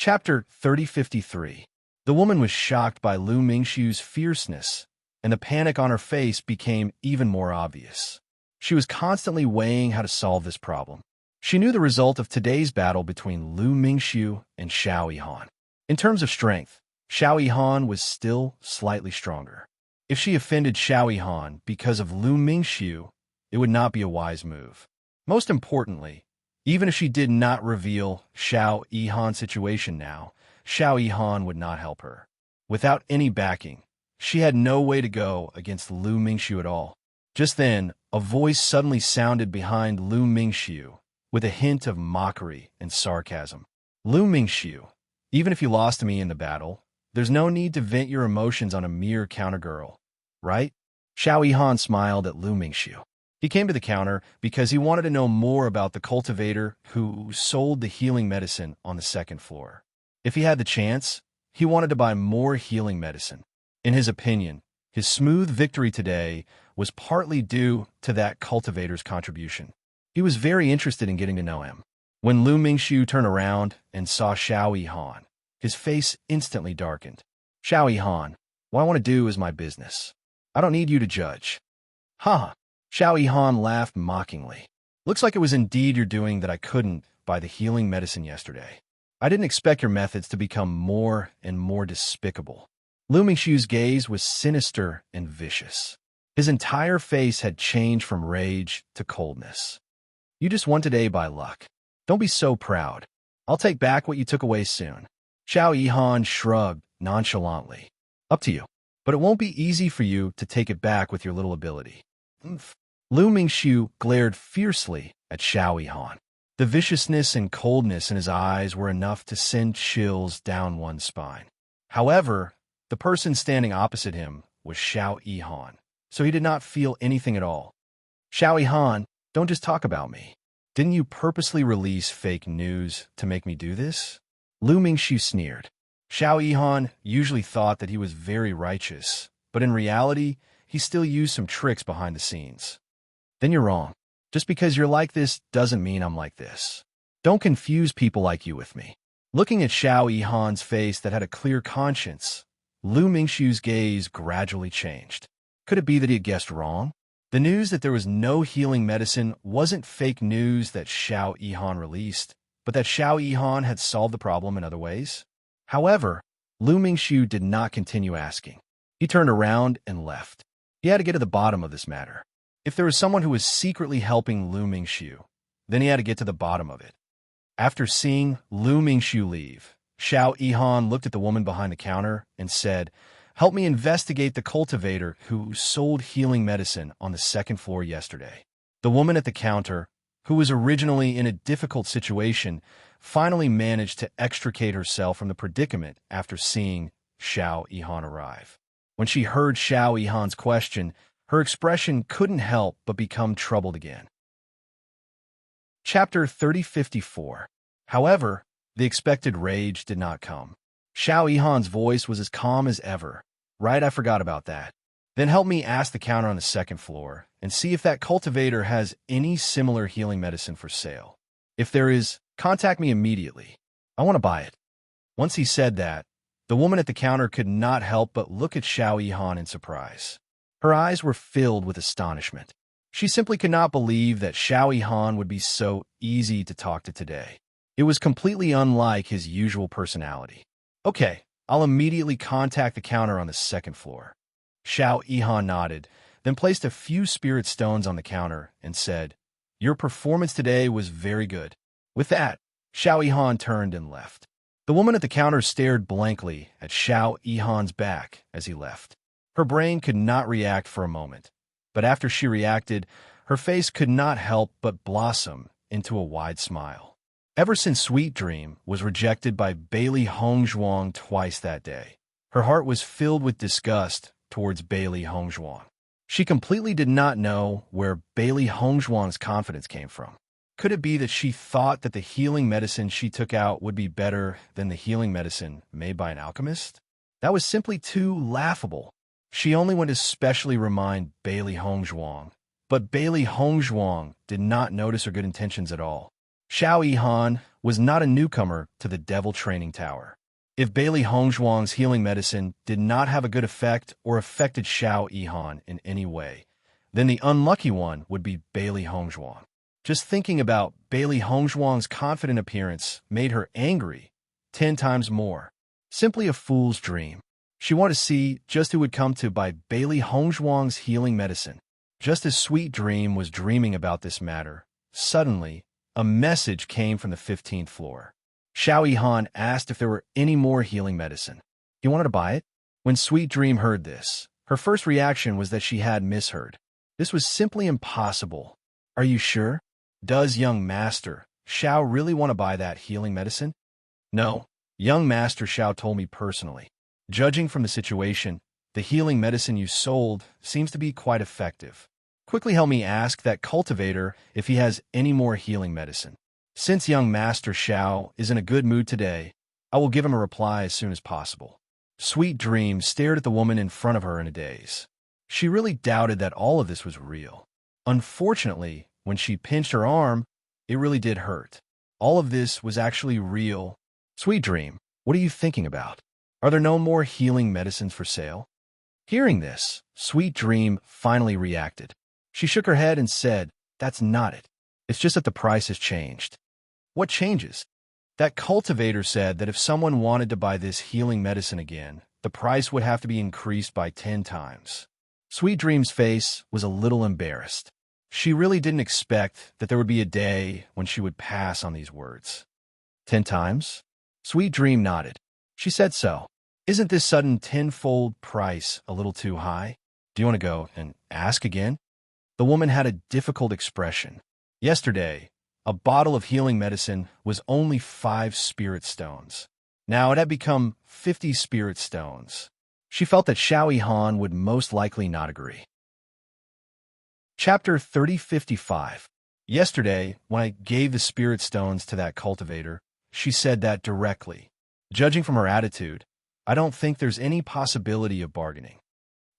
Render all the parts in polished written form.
Chapter 3053. The woman was shocked by Lu Mingxiu's fierceness, and the panic on her face became even more obvious. She was constantly weighing how to solve this problem. She knew the result of today's battle between Lu Mingxiu and Xiao Yihan. In terms of strength, Xiao Yihan was still slightly stronger. If she offended Xiao Yihan because of Lu Mingxiu, it would not be a wise move. Most importantly, even if she did not reveal Xiao Yihan's situation now, Xiao Yihan would not help her. Without any backing, she had no way to go against Lu Mingxiu at all. Just then, a voice suddenly sounded behind Lu Mingxiu, with a hint of mockery and sarcasm. Lu Mingxiu, even if you lost to me in the battle, there's no need to vent your emotions on a mere counter girl, right? Xiao Yihan smiled at Lu Mingxiu. He came to the counter because he wanted to know more about the cultivator who sold the healing medicine on the second floor. If he had the chance, he wanted to buy more healing medicine. In his opinion, his smooth victory today was partly due to that cultivator's contribution. He was very interested in getting to know him. When Lu Mingxiu turned around and saw Xiao Yihan, his face instantly darkened. Xiao Yihan, what I want to do is my business. I don't need you to judge. Ha! Xiao Yihan laughed mockingly. Looks like it was indeed your doing that I couldn't buy the healing medicine yesterday. I didn't expect your methods to become more and more despicable. Lu Mingxiu's gaze was sinister and vicious. His entire face had changed from rage to coldness. You just won today by luck. Don't be so proud. I'll take back what you took away soon. Xiao Yihan shrugged nonchalantly. Up to you. But it won't be easy for you to take it back with your little ability. Lu Mingxiu glared fiercely at Xiao Yihan. The viciousness and coldness in his eyes were enough to send chills down one's spine. However, the person standing opposite him was Xiao Yihan, so he did not feel anything at all. Xiao Yihan, don't just talk about me. Didn't you purposely release fake news to make me do this? Lu Mingxiu sneered. Xiao Yihan usually thought that he was very righteous, but in reality, he still used some tricks behind the scenes. Then you're wrong. Just because you're like this doesn't mean I'm like this. Don't confuse people like you with me. Looking at Xiao Yihan's face that had a clear conscience, Lu Mingxiu's gaze gradually changed. Could it be that he had guessed wrong? The news that there was no healing medicine wasn't fake news that Xiao Yihan released, but that Xiao Yihan had solved the problem in other ways? However, Lu Mingxiu did not continue asking. He turned around and left. He had to get to the bottom of this matter. If there was someone who was secretly helping Lu Mingxiu, then he had to get to the bottom of it. After seeing Lu Mingxiu leave, Xiao Yihan looked at the woman behind the counter and said, "Help me investigate the cultivator who sold healing medicine on the second floor yesterday." The woman at the counter, who was originally in a difficult situation, finally managed to extricate herself from the predicament after seeing Xiao Yihan arrive. When she heard Xiao Yihan's question, her expression couldn't help but become troubled again. Chapter 3054. However, the expected rage did not come. Xiao Yihan's voice was as calm as ever. Right, I forgot about that. Then help me ask the counter on the second floor and see if that cultivator has any similar healing medicine for sale. If there is, contact me immediately. I want to buy it. Once he said that, the woman at the counter could not help but look at Xiao Yihan in surprise. Her eyes were filled with astonishment. She simply could not believe that Xiao Yihan would be so easy to talk to today. It was completely unlike his usual personality. Okay, I'll immediately contact the counter on the second floor. Xiao Yihan nodded, then placed a few spirit stones on the counter and said, "Your performance today was very good." With that, Xiao Yihan turned and left. The woman at the counter stared blankly at Xiao Yihan's back as he left. Her brain could not react for a moment, but after she reacted, her face could not help but blossom into a wide smile. Ever since Sweet Dream was rejected by Bailey Hongzhuang twice that day, her heart was filled with disgust towards Bailey Hongzhuang. She completely did not know where Bailey Hongzhuang's confidence came from. Could it be that she thought that the healing medicine she took out would be better than the healing medicine made by an alchemist? That was simply too laughable. She only went to specially remind Bailey Hongzhuang, but Bailey Hongzhuang did not notice her good intentions at all. Xiao Yihan was not a newcomer to the Devil Training Tower. If Bailey Hongzhuang's healing medicine did not have a good effect or affected Xiao Yihan in any way, then the unlucky one would be Bailey Hongzhuang. Just thinking about Bailey Hongzhuang's confident appearance made her angry 10 times more. Simply a fool's dream. She wanted to see just who would come to buy Bailey Hongzhuang's healing medicine. Just as Sweet Dream was dreaming about this matter, suddenly, a message came from the 15th floor. Xiao Yihan asked if there were any more healing medicine. He wanted to buy it. When Sweet Dream heard this, her first reaction was that she had misheard. This was simply impossible. Are you sure? Does young master Xiao really want to buy that healing medicine? No, young master Xiao told me personally. Judging from the situation, the healing medicine you sold seems to be quite effective. Quickly help me ask that cultivator if he has any more healing medicine. Since young master Xiao is in a good mood today, I will give him a reply as soon as possible. Sweet Dream stared at the woman in front of her in a daze. She really doubted that all of this was real. Unfortunately, when she pinched her arm, it really did hurt. All of this was actually real. Sweet Dream, what are you thinking about? Are there no more healing medicines for sale? Hearing this, Sweet Dream finally reacted. She shook her head and said, "That's not it. It's just that the price has changed." What changes? That cultivator said that if someone wanted to buy this healing medicine again, the price would have to be increased by 10 times. Sweet Dream's face was a little embarrassed. She really didn't expect that there would be a day when she would pass on these words. 10 times? Sweet Dream nodded. She said so. Isn't this sudden tenfold price a little too high? Do you want to go and ask again? The woman had a difficult expression. Yesterday, a bottle of healing medicine was only 5 spirit stones. Now it had become 50 spirit stones. She felt that Xiao Yihan would most likely not agree. Chapter 3055. Yesterday, when I gave the spirit stones to that cultivator, she said that directly. Judging from her attitude, I don't think there's any possibility of bargaining.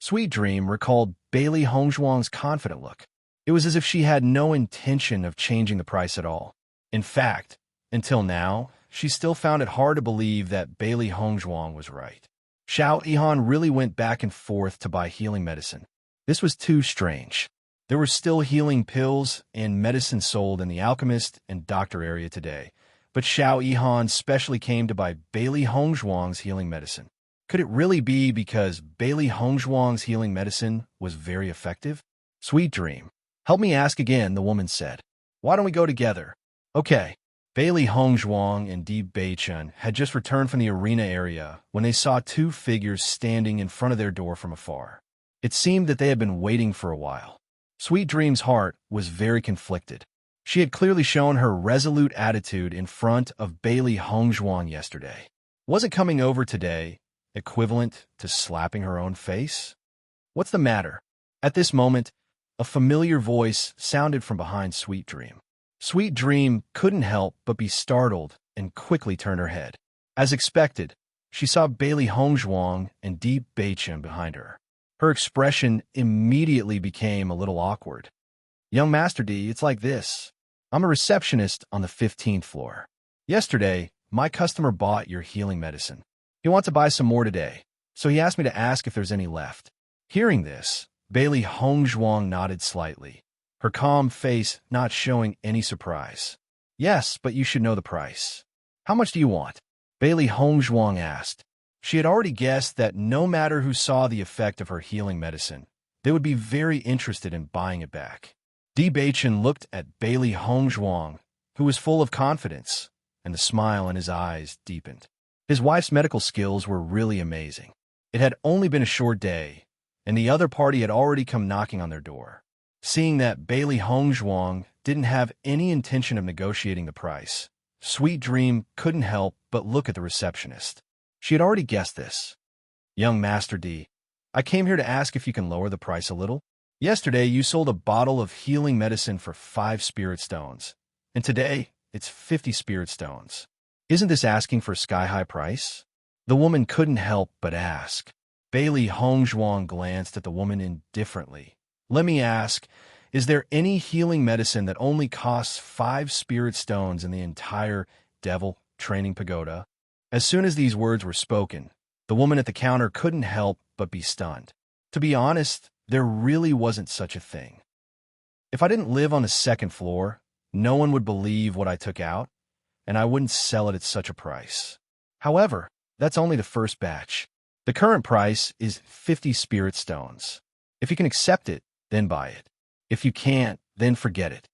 Sweet Dream recalled Bailey Hongzhuang's confident look. It was as if she had no intention of changing the price at all. In fact, until now, she still found it hard to believe that Bailey Hongzhuang was right. Xiao Yihan really went back and forth to buy healing medicine. This was too strange. There were still healing pills and medicine sold in the alchemist and doctor area today, but Xiao Yihan specially came to buy Bailey Hongzhuang's healing medicine. Could it really be because Bailey Hongzhuang's healing medicine was very effective? Sweet Dream. Help me ask again, the woman said. Why don't we go together? Okay. Bailey Hongzhuang and Bewitching had just returned from the arena area when they saw 2 figures standing in front of their door from afar. It seemed that they had been waiting for a while. Sweet Dream's heart was very conflicted. She had clearly shown her resolute attitude in front of Bailey Hongzhuang yesterday. Wasn't coming over today equivalent to slapping her own face? What's the matter? At this moment, a familiar voice sounded from behind Sweet Dream. Sweet Dream couldn't help but be startled and quickly turned her head. As expected, she saw Bailey Hongzhuang and Bewitching behind her. Her expression immediately became a little awkward. Young Master D, it's like this. I'm a receptionist on the 15th floor. Yesterday, my customer bought your healing medicine. He wants to buy some more today, so he asked me to ask if there's any left. Hearing this, Bailey Hongzhuang nodded slightly, her calm face not showing any surprise. Yes, but you should know the price. How much do you want? Bailey Hongzhuang asked. She had already guessed that no matter who saw the effect of her healing medicine, they would be very interested in buying it back. Bewitching looked at Bailey Hongzhuang, who was full of confidence, and the smile in his eyes deepened. His wife's medical skills were really amazing. It had only been a short day, and the other party had already come knocking on their door. Seeing that Bailey Hongzhuang didn't have any intention of negotiating the price, Sweet Dream couldn't help but look at the receptionist. She had already guessed this. Young Master D, I came here to ask if you can lower the price a little. Yesterday, you sold a bottle of healing medicine for 5 spirit stones, and today, it's 50 spirit stones. Isn't this asking for a sky-high price? The woman couldn't help but ask. Bailey Hongzhuang glanced at the woman indifferently. Let me ask, Is there any healing medicine that only costs 5 spirit stones in the entire devil training pagoda? As soon as these words were spoken, the woman at the counter couldn't help but be stunned. To be honest, there really wasn't such a thing. If I didn't live on the second floor, no one would believe what I took out, and I wouldn't sell it at such a price. However, that's only the first batch. The current price is 50 spirit stones. If you can accept it, then buy it. If you can't, then forget it.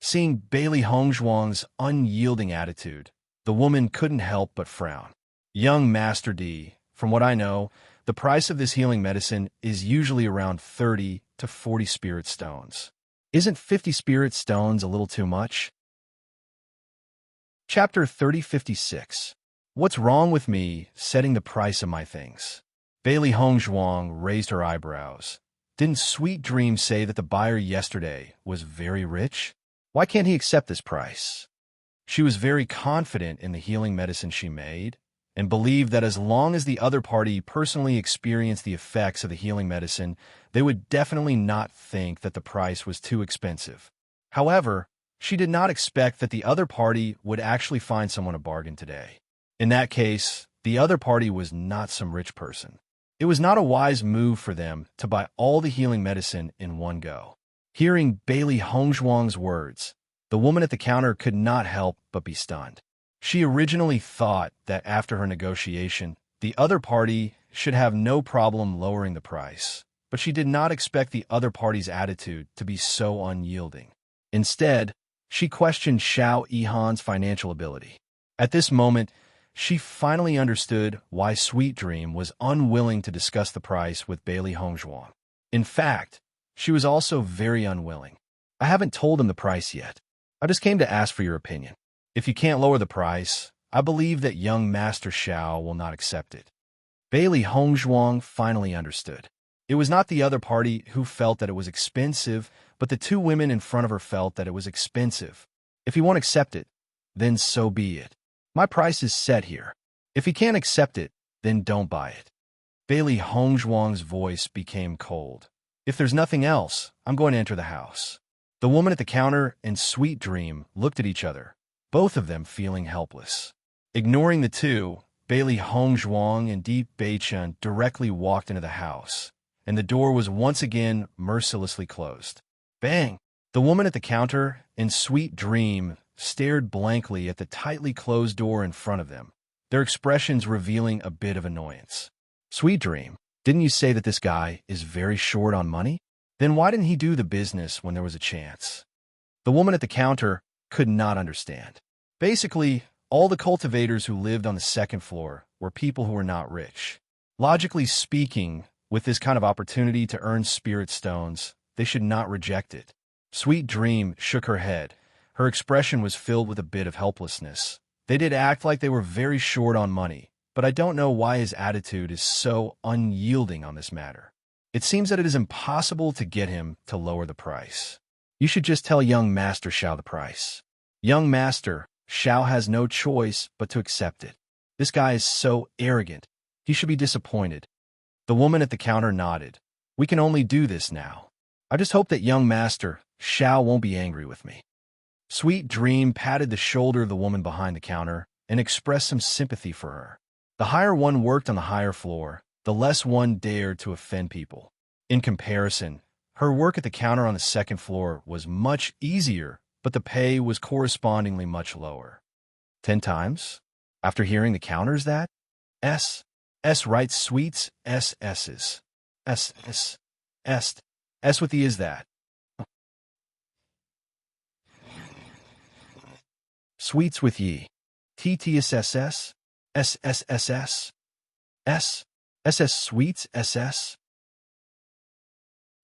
Seeing Bailey Hongzhuang's unyielding attitude, the woman couldn't help but frown. Young Master D, from what I know, the price of this healing medicine is usually around 30 to 40 spirit stones. Isn't 50 spirit stones a little too much? Chapter 3056. What's wrong with me setting the price of my things? Bailey Hongzhuang raised her eyebrows. Didn't Sweet Dream say that the buyer yesterday was very rich? Why can't he accept this price? She was very confident in the healing medicine she made, and believed that as long as the other party personally experienced the effects of the healing medicine, they would definitely not think that the price was too expensive. However, she did not expect that the other party would actually find someone a bargain today. In that case, the other party was not some rich person. It was not a wise move for them to buy all the healing medicine in one go. Hearing Bailey Hongzhuang's words, the woman at the counter could not help but be stunned. She originally thought that after her negotiation, the other party should have no problem lowering the price, but she did not expect the other party's attitude to be so unyielding. Instead, she questioned Xiao Yihan's financial ability. At this moment, she finally understood why Sweet Dream was unwilling to discuss the price with Bailey Hongzhuang. In fact, she was also very unwilling. I haven't told him the price yet. I just came to ask for your opinion. If you can't lower the price, I believe that young Master Xiao will not accept it. Bailey Hongzhuang finally understood. It was not the other party who felt that it was expensive, but the two women in front of her felt that it was expensive. If he won't accept it, then so be it. My price is set here. If he can't accept it, then don't buy it. Bailey Hongzhuang's voice became cold. If there's nothing else, I'm going to enter the house. The woman at the counter and Sweet Dream looked at each other, both of them feeling helpless. Ignoring the two, Bailey Hongzhuang and Deep Beichen directly walked into the house, and the door was once again mercilessly closed. Bang! The woman at the counter and Sweet Dream stared blankly at the tightly closed door in front of them, their expressions revealing a bit of annoyance. Sweet Dream, didn't you say that this guy is very short on money? Then why didn't he do the business when there was a chance? The woman at the counter could not understand. Basically, all the cultivators who lived on the second floor were people who were not rich. Logically speaking, with this kind of opportunity to earn spirit stones, they should not reject it. Sweet Dream shook her head. Her expression was filled with a bit of helplessness. They did act like they were very short on money, but I don't know why his attitude is so unyielding on this matter. It seems that it is impossible to get him to lower the price. You should just tell young Master Xiao the price. Young Master Xiao has no choice but to accept it. This guy is so arrogant. He should be disappointed. The woman at the counter nodded. We can only do this now. I just hope that young Master Xiao won't be angry with me. Sweet Dream patted the shoulder of the woman behind the counter and expressed some sympathy for her. The higher one worked on the higher floor, the less one dared to offend people. In comparison, her work at the counter on the second floor was much easier, but the pay was correspondingly much lower. 10 times? After hearing the counters that? S writes sweets, S's. S with the is that. Sweets with ye. TTSSS. SSSS. SS Sweets SS.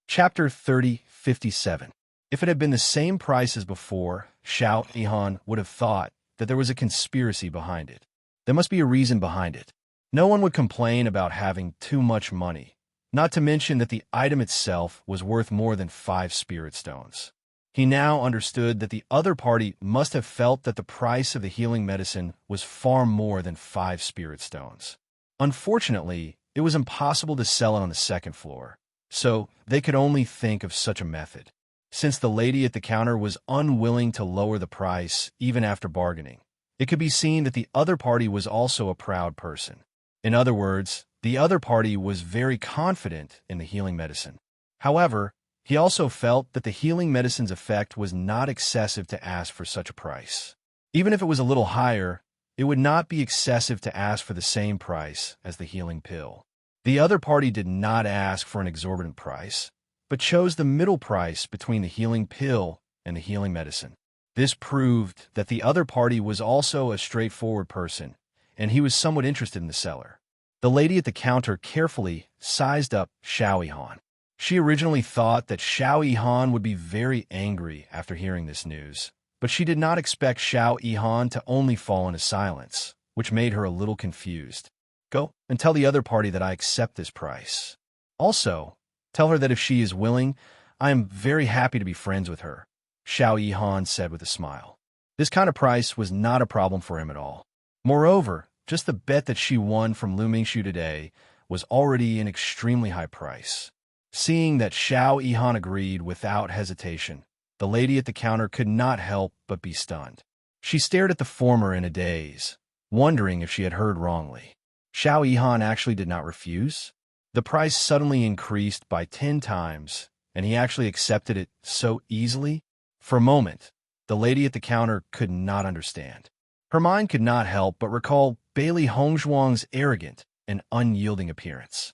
Chapter 3057. If it had been the same price as before, Xiao Yihan would have thought that there was a conspiracy behind it. There must be a reason behind it. No one would complain about having too much money, not to mention that the item itself was worth more than 5 spirit stones. He now understood that the other party must have felt that the price of the healing medicine was far more than 5 spirit stones. Unfortunately, it was impossible to sell it on the second floor, so they could only think of such a method. since the lady at the counter was unwilling to lower the price even after bargaining. It could be seen that the other party was also a proud person. In other words, the other party was very confident in the healing medicine. However, he also felt that the healing medicine's effect was not excessive to ask for such a price. Even if it was a little higher, it would not be excessive to ask for the same price as the healing pill. The other party did not ask for an exorbitant price, but chose the middle price between the healing pill and the healing medicine. This proved that the other party was also a straightforward person, and he was somewhat interested in the seller. The lady at the counter carefully sized up Xiao Yihan. She originally thought that Xiao Yihan would be very angry after hearing this news, but she did not expect Xiao Yihan to only fall into silence, which made her a little confused. Go and tell the other party that I accept this price. Also, tell her that if she is willing, I am very happy to be friends with her, Xiao Yihan said with a smile. This kind of price was not a problem for him at all. Moreover, just the bet that she won from Lu Mingshu today was already an extremely high price. Seeing that Xiao Yihan agreed without hesitation, the lady at the counter could not help but be stunned. She stared at the former in a daze, wondering if she had heard wrongly. Xiao Yihan actually did not refuse. The price suddenly increased by 10 times, and he actually accepted it so easily. For a moment, the lady at the counter could not understand. Her mind could not help but recall Bailey Hongzhuang's arrogant and unyielding appearance.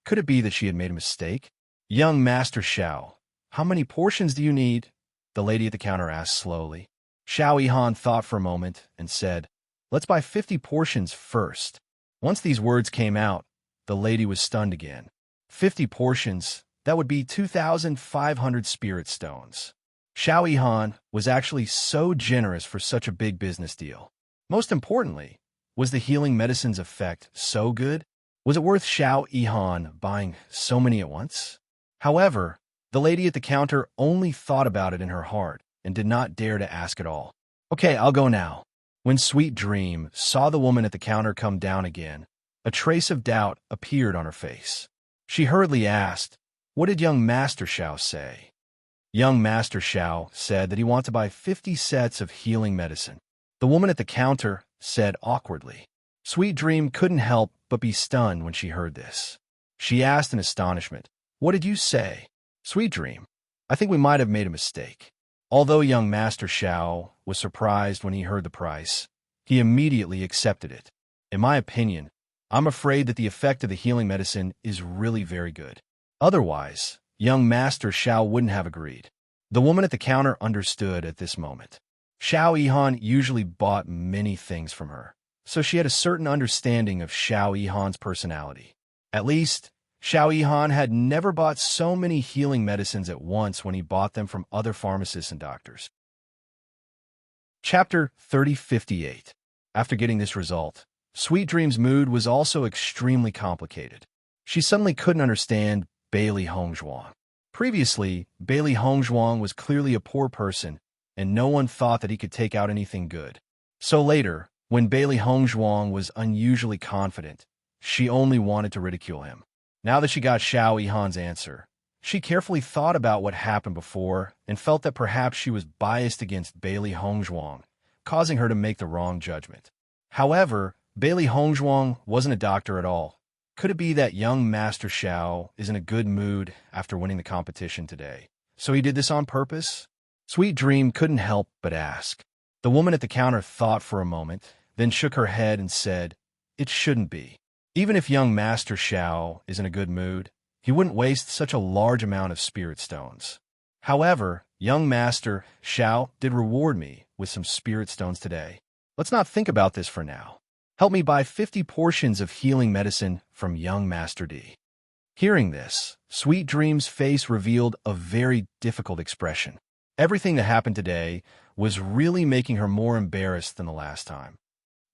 Could it be that she had made a mistake? Young Master Xiao, how many portions do you need? The lady at the counter asked slowly. Xiao Yihan thought for a moment and said, let's buy 50 portions first. Once these words came out, the lady was stunned again. 50 portions, that would be 2,500 spirit stones. Xiao Yihan was actually so generous for such a big business deal. Most importantly, was the healing medicine's effect so good? Was it worth Xiao Yihan buying so many at once? However, the lady at the counter only thought about it in her heart and did not dare to ask at all. Okay, I'll go now. When Sweet Dream saw the woman at the counter come down again, a trace of doubt appeared on her face. She hurriedly asked, what did young Master Xiao say? Young Master Xiao said that he wanted to buy 50 sets of healing medicine. The woman at the counter said awkwardly. Sweet Dream couldn't help but be stunned when she heard this. She asked in astonishment, what did you say? Sweet Dream, I think we might have made a mistake. Although young Master Xiao was surprised when he heard the price, he immediately accepted it. In my opinion, I'm afraid that the effect of the healing medicine is really very good. Otherwise, young Master Xiao wouldn't have agreed. The woman at the counter understood at this moment. Xiao Yihan usually bought many things from her, so she had a certain understanding of Xiao Yihan's personality. At least, Xiao Yihan had never bought so many healing medicines at once when he bought them from other pharmacists and doctors. Chapter 3058. After getting this result, Sweet Dream's mood was also extremely complicated. She suddenly couldn't understand Bailey Hongzhuang. Previously, Bailey Hongzhuang was clearly a poor person, and no one thought that he could take out anything good. So later, when Bailey Hongzhuang was unusually confident, she only wanted to ridicule him. Now that she got Xiao Yihan's answer, she carefully thought about what happened before and felt that perhaps she was biased against Bailey Hongzhuang, causing her to make the wrong judgment. However, Bailey Hongzhuang wasn't a doctor at all. Could it be that young Master Xiao is in a good mood after winning the competition today? So he did this on purpose? Sweet Dream couldn't help but ask. The woman at the counter thought for a moment, then shook her head and said, it shouldn't be. Even if young Master Xiao is in a good mood, he wouldn't waste such a large amount of spirit stones. However, young Master Xiao did reward me with some spirit stones today. Let's not think about this for now. Help me buy 50 portions of healing medicine from young Master D. Hearing this, Sweet Dream's face revealed a very difficult expression. Everything that happened today was really making her more embarrassed than the last time.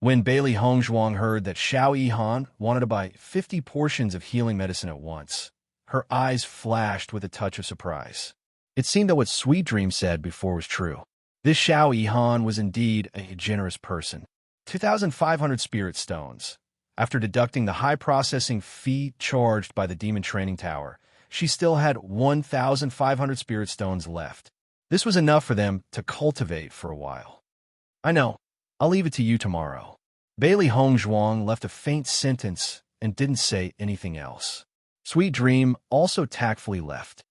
When Bailey Hongzhuang heard that Xiao Yihan wanted to buy 50 portions of healing medicine at once, her eyes flashed with a touch of surprise. It seemed that what Sweet Dream said before was true. This Xiao Yihan was indeed a generous person. 2,500 spirit stones. After deducting the high processing fee charged by the Demon Training Tower, she still had 1,500 spirit stones left. This was enough for them to cultivate for a while. I know. I'll leave it to you tomorrow. Bailey Hongzhuang left a faint sentence and didn't say anything else. Sweet Dream also tactfully left.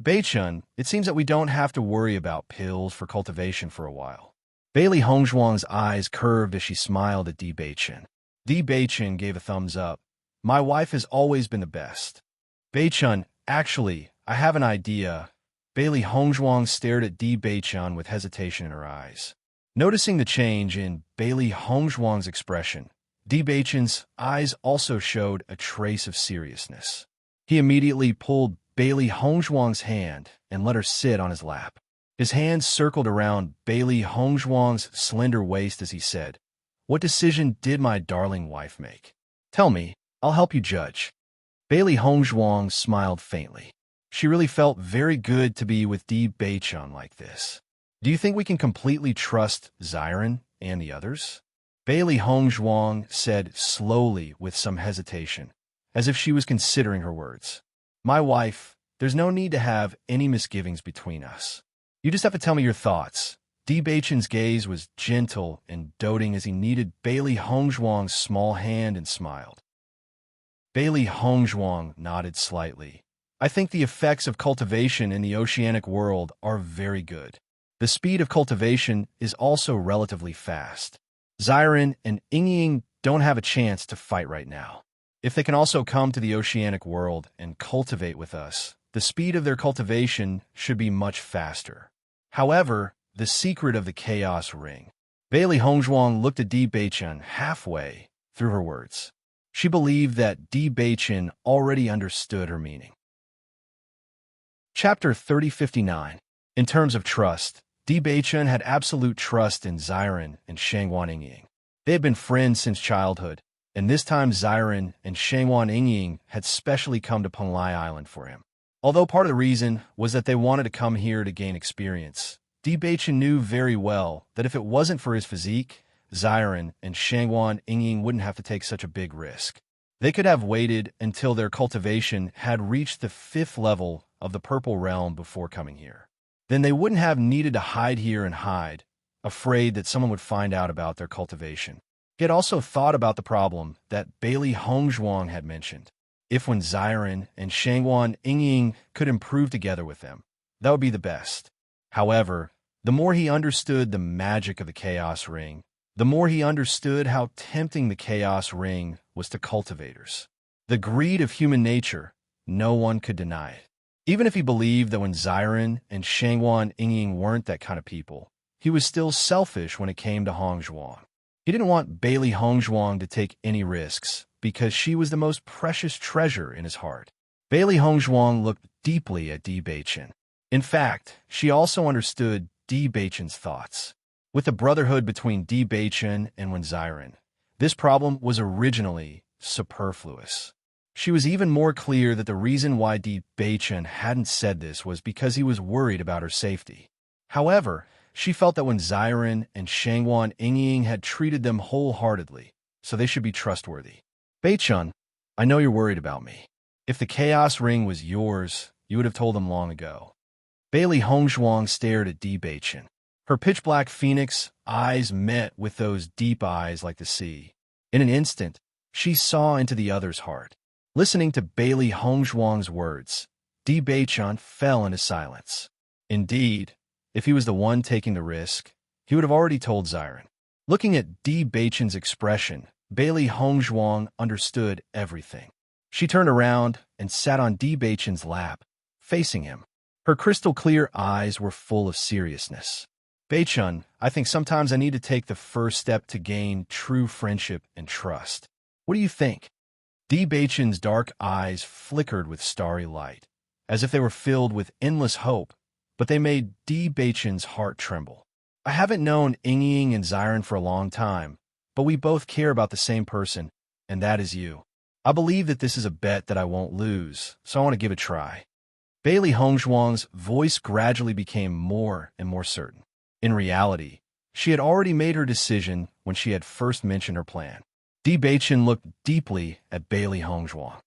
Beichun, it seems that we don't have to worry about pills for cultivation for a while. Bailey Hongzhuang's eyes curved as she smiled at Di Beichun. Di Beichun gave a thumbs up. My wife has always been the best. Beichun, actually, I have an idea. Bailey Hongzhuang stared at Di Beichun with hesitation in her eyes. Noticing the change in Bailey Hongzhuang's expression, Di Beichun's eyes also showed a trace of seriousness. He immediately pulled Bailey Hongzhuang's hand and let her sit on his lap. His hands circled around Bailey Hongzhuang's slender waist as he said, "What decision did my darling wife make? Tell me, I'll help you judge." Bailey Hongzhuang smiled faintly. She really felt very good to be with Di Beichun like this. Do you think we can completely trust Xiren and the others? Bailey Hongzhuang said slowly with some hesitation, as if she was considering her words. My wife, there's no need to have any misgivings between us. You just have to tell me your thoughts. Di Beichun's gaze was gentle and doting as he kneaded Bailey Hongzhuang's small hand and smiled. Bailey Hongzhuang nodded slightly. I think the effects of cultivation in the oceanic world are very good. The speed of cultivation is also relatively fast. Xiren and Yingying don't have a chance to fight right now. If they can also come to the oceanic world and cultivate with us, the speed of their cultivation should be much faster. However, the secret of the Chaos Ring. Bailey Hongzhuang looked at Di Beichun halfway through her words. She believed that Di Beichun already understood her meaning. Chapter 3059. In terms of trust, Di Beichun had absolute trust in Xiren and Shangwan Yingying. They had been friends since childhood, and this time Xiren and Shangwan Yingying had specially come to Penglai Island for him. Although part of the reason was that they wanted to come here to gain experience, Di Beichun knew very well that if it wasn't for his physique, Xiren and Shangwan Yingying wouldn't have to take such a big risk. They could have waited until their cultivation had reached the 5th level of the Purple Realm before coming here. Then they wouldn't have needed to hide here and hide, afraid that someone would find out about their cultivation. He had also thought about the problem that Bailey Hongzhuang had mentioned. If when Xiren and Shangwan Yingying could improve together with them, that would be the best. However, the more he understood the magic of the Chaos Ring, the more he understood how tempting the Chaos Ring was to cultivators. The greed of human nature, no one could deny it. Even if he believed that when Xiren and Shangwan Yingying weren't that kind of people, he was still selfish when it came to Hongzhuang. He didn't want Bailey Hongzhuang to take any risks because she was the most precious treasure in his heart. Bailey Hongzhuang looked deeply at Di Beichun. In fact, she also understood Di Beichun's thoughts. With the brotherhood between Di Beichun and Wen Xiren, this problem was originally superfluous. She was even more clear that the reason why Di Beichun hadn't said this was because he was worried about her safety. However, she felt that when Xiren and Shangwan Yingying had treated them wholeheartedly, so they should be trustworthy. Beichun, I know you're worried about me. If the Chaos Ring was yours, you would have told them long ago. Bailey Hongzhuang stared at Di Beichun. Her pitch-black phoenix eyes met with those deep eyes like the sea. In an instant, she saw into the other's heart. Listening to Bailey Hongzhuang's words, Di Beichun fell into silence. Indeed, if he was the one taking the risk, he would have already told Xiren. Looking at Di Beichun's expression, Bailey Hongzhuang understood everything. She turned around and sat on Di Beichun's lap, facing him. Her crystal-clear eyes were full of seriousness. Beichun, I think sometimes I need to take the first step to gain true friendship and trust. What do you think? Di Beichun's dark eyes flickered with starry light, as if they were filled with endless hope, but they made Di Beichun's heart tremble. I haven't known Yingying and Xiren for a long time, but we both care about the same person, and that is you. I believe that this is a bet that I won't lose, so I want to give it a try. Bailey Hongzhuang's voice gradually became more and more certain. In reality, she had already made her decision when she had first mentioned her plan. Di Beichun looked deeply at Bailey Hongzhuang.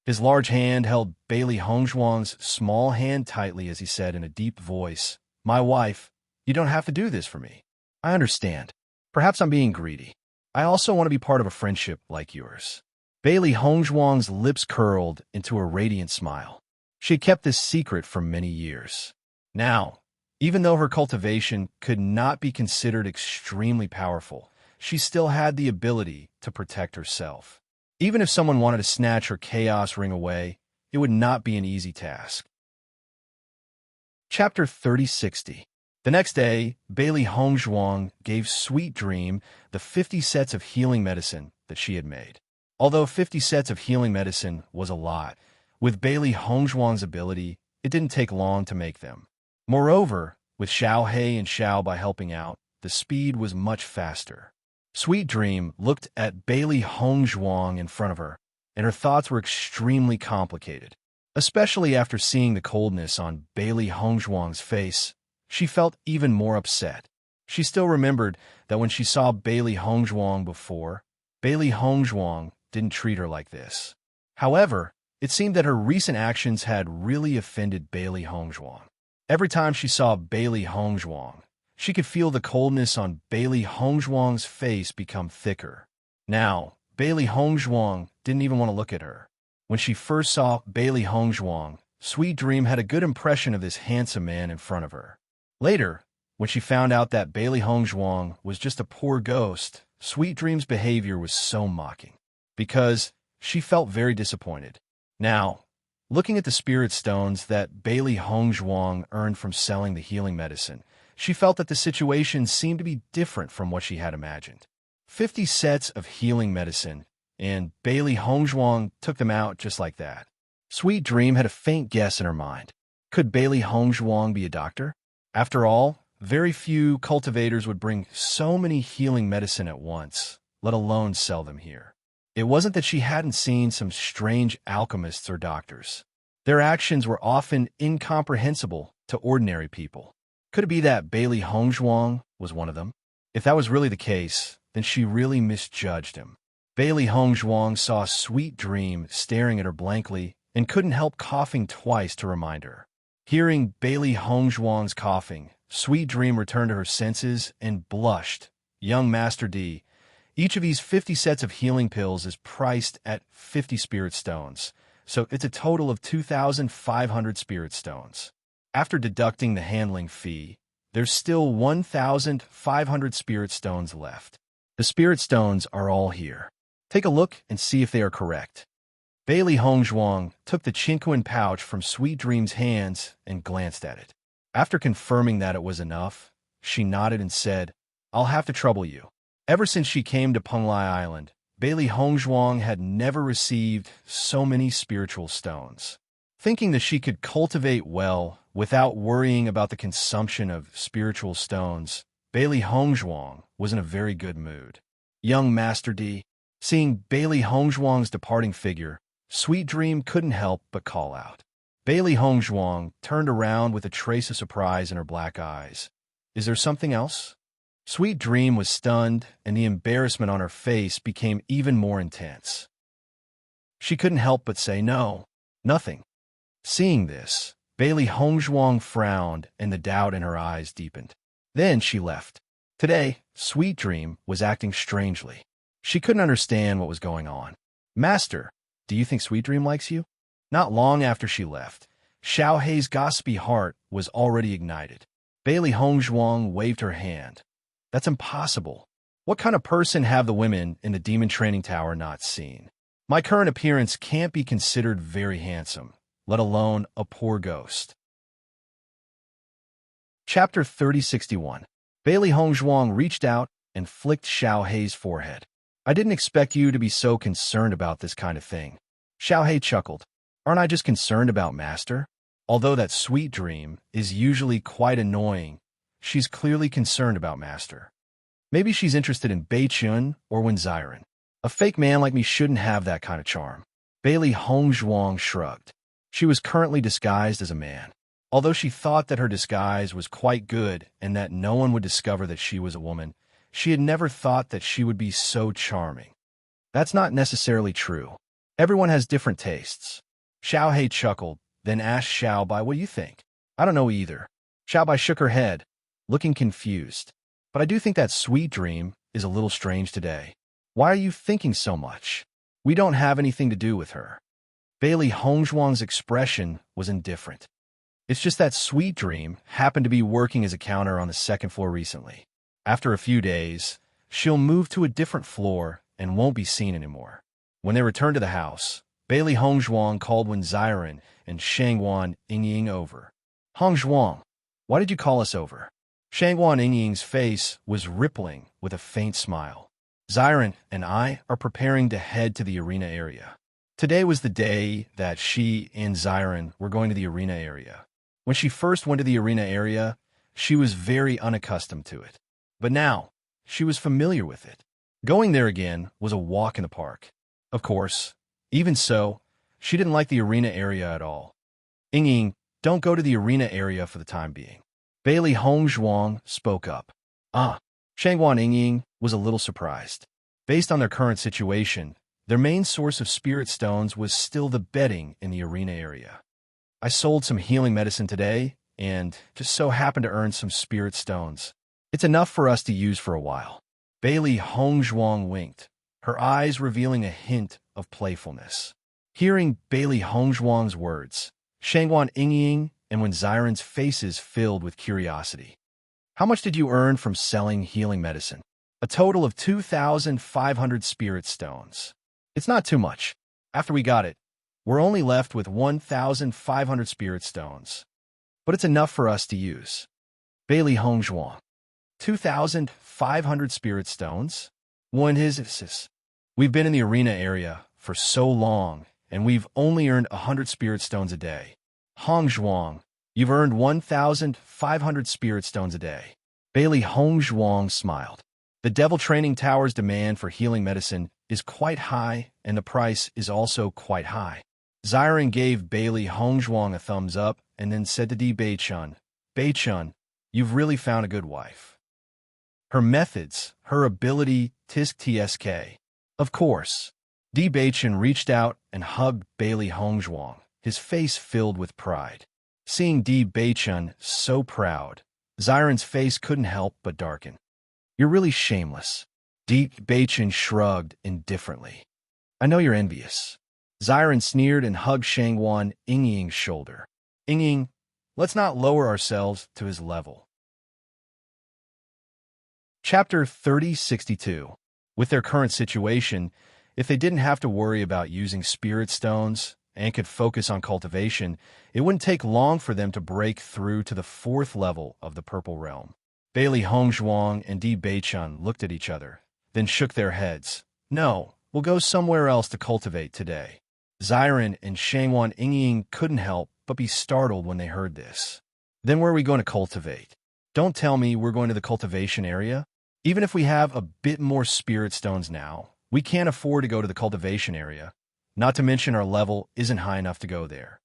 His large hand held Bailey Hongzhuang's small hand tightly as he said in a deep voice, "My wife, you don't have to do this for me. I understand. Perhaps I'm being greedy. I also want to be part of a friendship like yours." Bailey Hongzhuang's lips curled into a radiant smile. She had kept this secret for many years. Now, even though her cultivation could not be considered extremely powerful, she still had the ability to protect herself. Even if someone wanted to snatch her chaos ring away, it would not be an easy task. Chapter 3060. The next day, Bailey Hongzhuang gave Sweet Dream the 50 sets of healing medicine that she had made. Although 50 sets of healing medicine was a lot, with Bailey Hongzhuang's ability, it didn't take long to make them. Moreover, with Xiao He and Xiao Bai helping out, the speed was much faster. Sweet Dream looked at Bailey Hongzhuang in front of her, and her thoughts were extremely complicated. Especially after seeing the coldness on Bailey Hongzhuang's face, she felt even more upset. She still remembered that when she saw Bailey Hongzhuang before, Bailey Hongzhuang didn't treat her like this. However, it seemed that her recent actions had really offended Bailey Hongzhuang. Every time she saw Bailey Hongzhuang, she could feel the coldness on Bailey Hongzhuang's face become thicker. Now, Bailey Hongzhuang didn't even want to look at her. When she first saw Bailey Hongzhuang, Sweet Dream had a good impression of this handsome man in front of her. Later, when she found out that Bailey Hongzhuang was just a poor ghost, Sweet Dream's behavior was so mocking, because she felt very disappointed. Now, looking at the spirit stones that Bailey Hongzhuang earned from selling the healing medicine, she felt that the situation seemed to be different from what she had imagined. 50 sets of healing medicine, and Bailey Hongzhuang took them out just like that. Sweet Dream had a faint guess in her mind. Could Bailey Hongzhuang be a doctor? After all, very few cultivators would bring so many healing medicine at once, let alone sell them here. It wasn't that she hadn't seen some strange alchemists or doctors. Their actions were often incomprehensible to ordinary people. Could it be that Bailey Hongzhuang was one of them? If that was really the case, then she really misjudged him. Bailey Hongzhuang saw Sweet Dream staring at her blankly and couldn't help coughing twice to remind her. Hearing Bailey Hongzhuang's coughing, Sweet Dream returned to her senses and blushed. Young Master D, each of these 50 sets of healing pills is priced at 50 spirit stones, so it's a total of 2,500 spirit stones. After deducting the handling fee, there's still 1,500 spirit stones left. The spirit stones are all here. Take a look and see if they are correct. Bailey Hongzhuang took the Qinquan pouch from Sweet Dream's hands and glanced at it. After confirming that it was enough, she nodded and said, "I'll have to trouble you." Ever since she came to Penglai Island, Bailey Hongzhuang had never received so many spiritual stones. Thinking that she could cultivate well without worrying about the consumption of spiritual stones, Bailey Hongzhuang was in a very good mood. Young Master D, seeing Bailey Hongzhuang's departing figure, Sweet Dream couldn't help but call out. Bailey Hongzhuang turned around with a trace of surprise in her black eyes. "Is there something else?" Sweet Dream was stunned, and the embarrassment on her face became even more intense. She couldn't help but say, "No, nothing." Seeing this, Bailey Hongzhuang frowned, and the doubt in her eyes deepened. Then she left. Today, Sweet Dream was acting strangely. She couldn't understand what was going on. "Master, do you think Sweet Dream likes you?" Not long after she left, Xiao Hei's gossipy heart was already ignited. Bailey Hongzhuang waved her hand. "That's impossible. What kind of person have the women in the Demon Training Tower not seen? My current appearance can't be considered very handsome, let alone a poor ghost." Chapter 3061. Bailey Hongzhuang reached out and flicked Xiao Hei's forehead. "I didn't expect you to be so concerned about this kind of thing." Xiao Hei chuckled. "Aren't I just concerned about Master? Although that Sweet Dream is usually quite annoying, she's clearly concerned about Master. Maybe she's interested in Beichun or Wenziren. A fake man like me shouldn't have that kind of charm." Bailey Hongzhuang shrugged. She was currently disguised as a man. Although she thought that her disguise was quite good and that no one would discover that she was a woman, she had never thought that she would be so charming. That's not necessarily true. Everyone has different tastes. Xiao Hei chuckled, then asked Xiao Bai, what do you think? I don't know either. Xiao Bai shook her head, looking confused. But I do think that sweet dream is a little strange today. Why are you thinking so much? We don't have anything to do with her. Bailey Hongzhuang's expression was indifferent. It's just that sweet dream happened to be working as a counter on the second floor recently. After a few days, she'll move to a different floor and won't be seen anymore. When they returned to the house, Bailey Hongzhuang called Wen Ziren and Shangguan Yingying over. Hongzhuang, why did you call us over? Shangguan Yingying's face was rippling with a faint smile. Ziren and I are preparing to head to the arena area. Today was the day that she and Ziren were going to the arena area. When she first went to the arena area, she was very unaccustomed to it. But now, she was familiar with it. Going there again was a walk in the park. Of course, even so, she didn't like the arena area at all. Yingying, don't go to the arena area for the time being. Bailey Hongzhuang spoke up. Shangguan Yingying was a little surprised. Based on their current situation, their main source of spirit stones was still the bedding in the arena area. I sold some healing medicine today, and just so happened to earn some spirit stones. It's enough for us to use for a while. Bailey Hongzhuang winked, her eyes revealing a hint of playfulness. Hearing Bailey Hongzhuang's words, Shangguan Yingying and Wen Ziren's faces filled with curiosity. How much did you earn from selling healing medicine? A total of 2,500 spirit stones. It's not too much. After we got it, we're only left with 1,500 spirit stones. But it's enough for us to use. Bailey Hongzhuang. 2,500 spirit stones? One his. We've been in the arena area for so long, and we've only earned 100 spirit stones a day. Hongzhuang, you've earned 1,500 spirit stones a day. Bailey Hongzhuang smiled. The Devil Training Tower's demand for healing medicine is quite high, and the price is also quite high. Ziren gave Bailey Hongzhuang a thumbs up and then said to Di Beichun, Beichun, you've really found a good wife. Her methods, her ability, tisk tsk. Of course. Di Beichun reached out and hugged Bailey Hongzhuang, his face filled with pride. Seeing Di Beichun so proud, Ziren's face couldn't help but darken. You're really shameless. Di Beichun shrugged indifferently. I know you're envious. Ziren sneered and hugged Shangguan Yingying's shoulder. Yingying, let's not lower ourselves to his level. Chapter 3062. With their current situation, if they didn't have to worry about using spirit stones and could focus on cultivation, it wouldn't take long for them to break through to the 4th level of the Purple Realm. Bailey Hongzhuang and Di Beichun looked at each other, then shook their heads. No, we'll go somewhere else to cultivate today. Ziren and Shangguan Yingying couldn't help but be startled when they heard this. Then where are we going to cultivate? Don't tell me we're going to the cultivation area. Even if we have a bit more spirit stones now, we can't afford to go to the cultivation area. Not to mention our level isn't high enough to go there.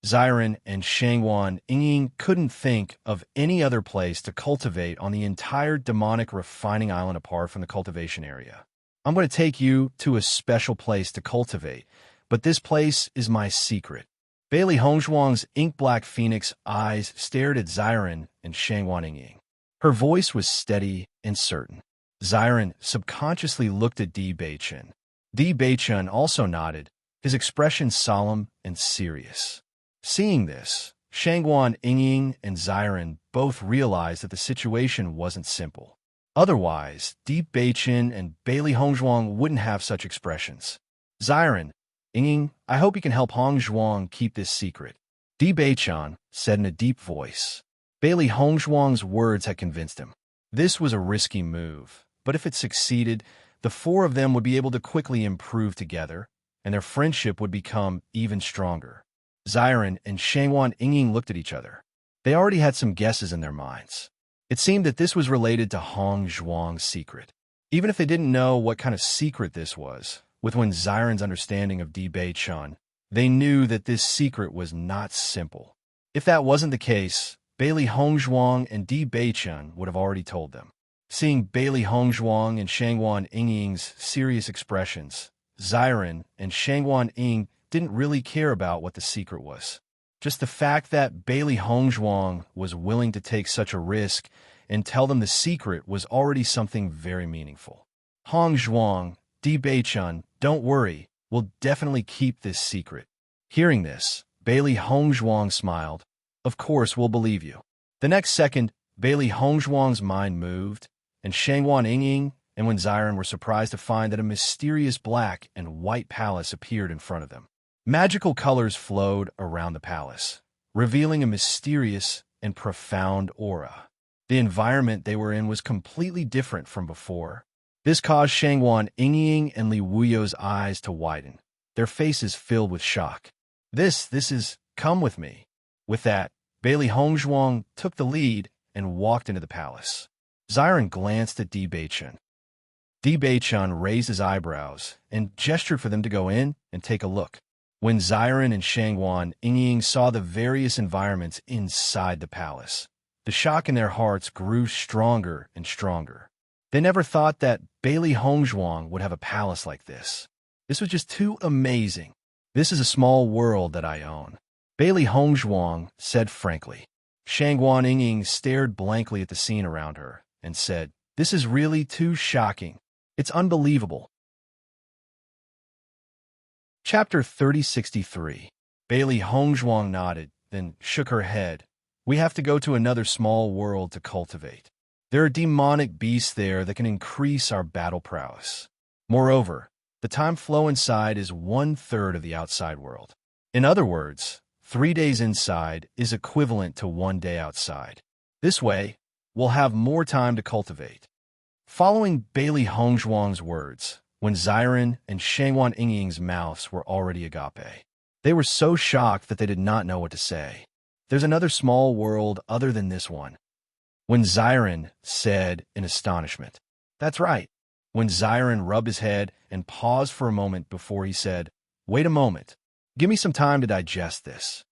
Ziren and Shangguan Yingying couldn't think of any other place to cultivate on the entire demonic refining island apart from the cultivation area. I'm going to take you to a special place to cultivate, but this place is my secret. Bailey Hongzhuang's ink-black phoenix eyes stared at Ziren and Shangguan Yingying. Her voice was steady and certain. Ziren subconsciously looked at Di Beichun. Di Beichun also nodded, his expression solemn and serious. Seeing this, Shangguan Yingying and Ziren both realized that the situation wasn't simple. Otherwise, Di Beichun and Bailey Hongzhuang wouldn't have such expressions. Ziren, Yingying, I hope you can help Hongzhuang keep this secret. Di Beichun said in a deep voice. Bailey Hongzhuang's words had convinced him. This was a risky move, but if it succeeded, the 4 of them would be able to quickly improve together, and their friendship would become even stronger. Ziren and Shangguan Yingying looked at each other. They already had some guesses in their minds. It seemed that this was related to Hongzhuang's secret. Even if they didn't know what kind of secret this was, with Wen Ziren's understanding of Di Beichun, they knew that this secret was not simple. If that wasn't the case, Bailey Hongzhuang and Di Beichun would have already told them. Seeing Bailey Hongzhuang and Shangguan Yingying's serious expressions, Xiren, and Shangwan Ying didn't really care about what the secret was. Just the fact that Bailey Hongzhuang was willing to take such a risk and tell them the secret was already something very meaningful. Hongzhuang, Di Beichun, don't worry, we'll definitely keep this secret. Hearing this, Bailey Hongzhuang smiled. Of course, we'll believe you. The next second, Bailey Hongzhuang's mind moved, and Shangwan Ying and when Xiren were surprised to find that a mysterious black and white palace appeared in front of them. Magical colors flowed around the palace, revealing a mysterious and profound aura. The environment they were in was completely different from before. This caused Shangwan Ying and Li Wuyo's eyes to widen, their faces filled with shock. This is, come with me. With that, Bailey Hongzhuang took the lead and walked into the palace. Xiren glanced at Di Beichun. Di Beichun raised his eyebrows and gestured for them to go in and take a look. When Xiren and Shangwan Ying saw the various environments inside the palace, the shock in their hearts grew stronger and stronger. They never thought that Bailey Hongzhuang would have a palace like this. This was just too amazing. This is a small world that I own, Bailey Hongzhuang said frankly. Shangwan Ying stared blankly at the scene around her and said, "This is really too shocking. It's unbelievable." Chapter 3063. Bailey Hongzhuang nodded, then shook her head. "We have to go to another small world to cultivate. There are demonic beasts there that can increase our battle prowess. Moreover, the time flow inside is 1/3 of the outside world. In other words, 3 days inside is equivalent to 1 day outside. This way, we'll have more time to cultivate." Following Bailey Hongzhuang's words, when Xiren and Shangwan Ying's mouths were already agape, they were so shocked that they did not know what to say. "There's another small world other than this one." When Xiren said in astonishment, "That's right." When Xiren rubbed his head and paused for a moment before he said, "Wait a moment. Give me some time to digest this.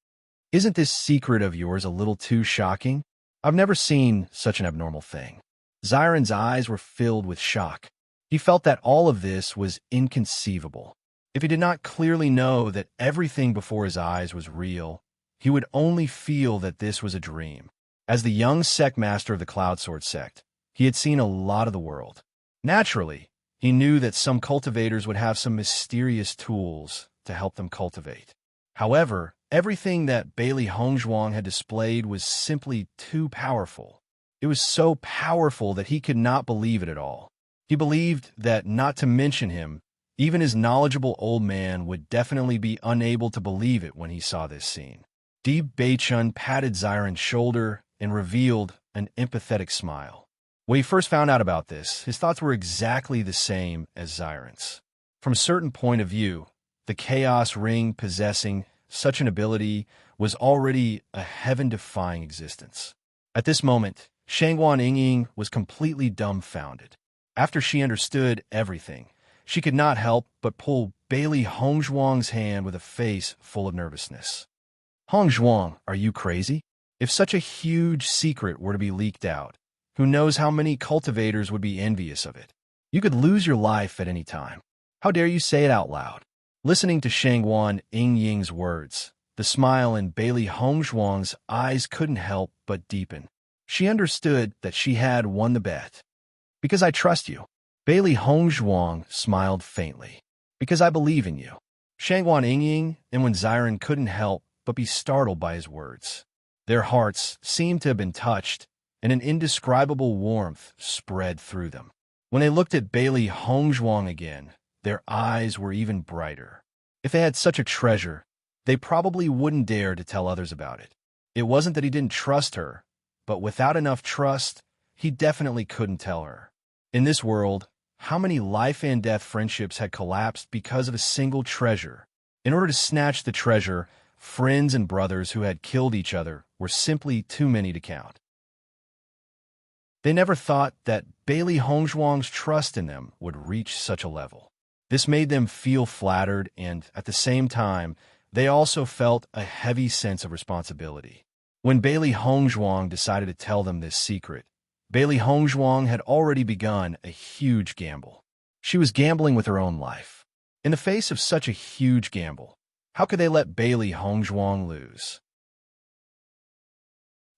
Isn't this secret of yours a little too shocking? I've never seen such an abnormal thing." Xiren's eyes were filled with shock. He felt that all of this was inconceivable. If he did not clearly know that everything before his eyes was real, he would only feel that this was a dream. As the young sect master of the Cloud Sword sect, he had seen a lot of the world. Naturally, he knew that some cultivators would have some mysterious tools to help them cultivate. However, everything that Bailey Hongzhuang had displayed was simply too powerful. It was so powerful that he could not believe it at all. He believed that, not to mention him, even his knowledgeable old man would definitely be unable to believe it when he saw this scene. Di Beichun patted Xiren's shoulder and revealed an empathetic smile. When he first found out about this, his thoughts were exactly the same as Xiren's. From a certain point of view, the Chaos Ring possessing such an ability was already a heaven-defying existence. At this moment, Shangwan Ying was completely dumbfounded. After she understood everything, she could not help but pull Bailey Hongzhuang's hand with a face full of nervousness. "Hongzhuang, are you crazy? If such a huge secret were to be leaked out, who knows how many cultivators would be envious of it? You could lose your life at any time. How dare you say it out loud?" Listening to Shangwan Ying's words, the smile in Bailey Hongzhuang's eyes couldn't help but deepen. She understood that she had won the bet. "Because I trust you." Bailey Hongzhuang smiled faintly. "Because I believe in you." Shangwan Ying and when Xiren couldn't help but be startled by his words. Their hearts seemed to have been touched, and an indescribable warmth spread through them. When they looked at Bailey Hongzhuang again, their eyes were even brighter. If they had such a treasure, they probably wouldn't dare to tell others about it. It wasn't that he didn't trust her, but without enough trust, he definitely couldn't tell her. In this world, how many life and death friendships had collapsed because of a single treasure? In order to snatch the treasure, friends and brothers who had killed each other were simply too many to count. They never thought that Bailey Hongzhuang's trust in them would reach such a level. This made them feel flattered, and at the same time, they also felt a heavy sense of responsibility. When Bailey Hongzhuang decided to tell them this secret, Bailey Hongzhuang had already begun a huge gamble. She was gambling with her own life. In the face of such a huge gamble, how could they let Bailey Hongzhuang lose?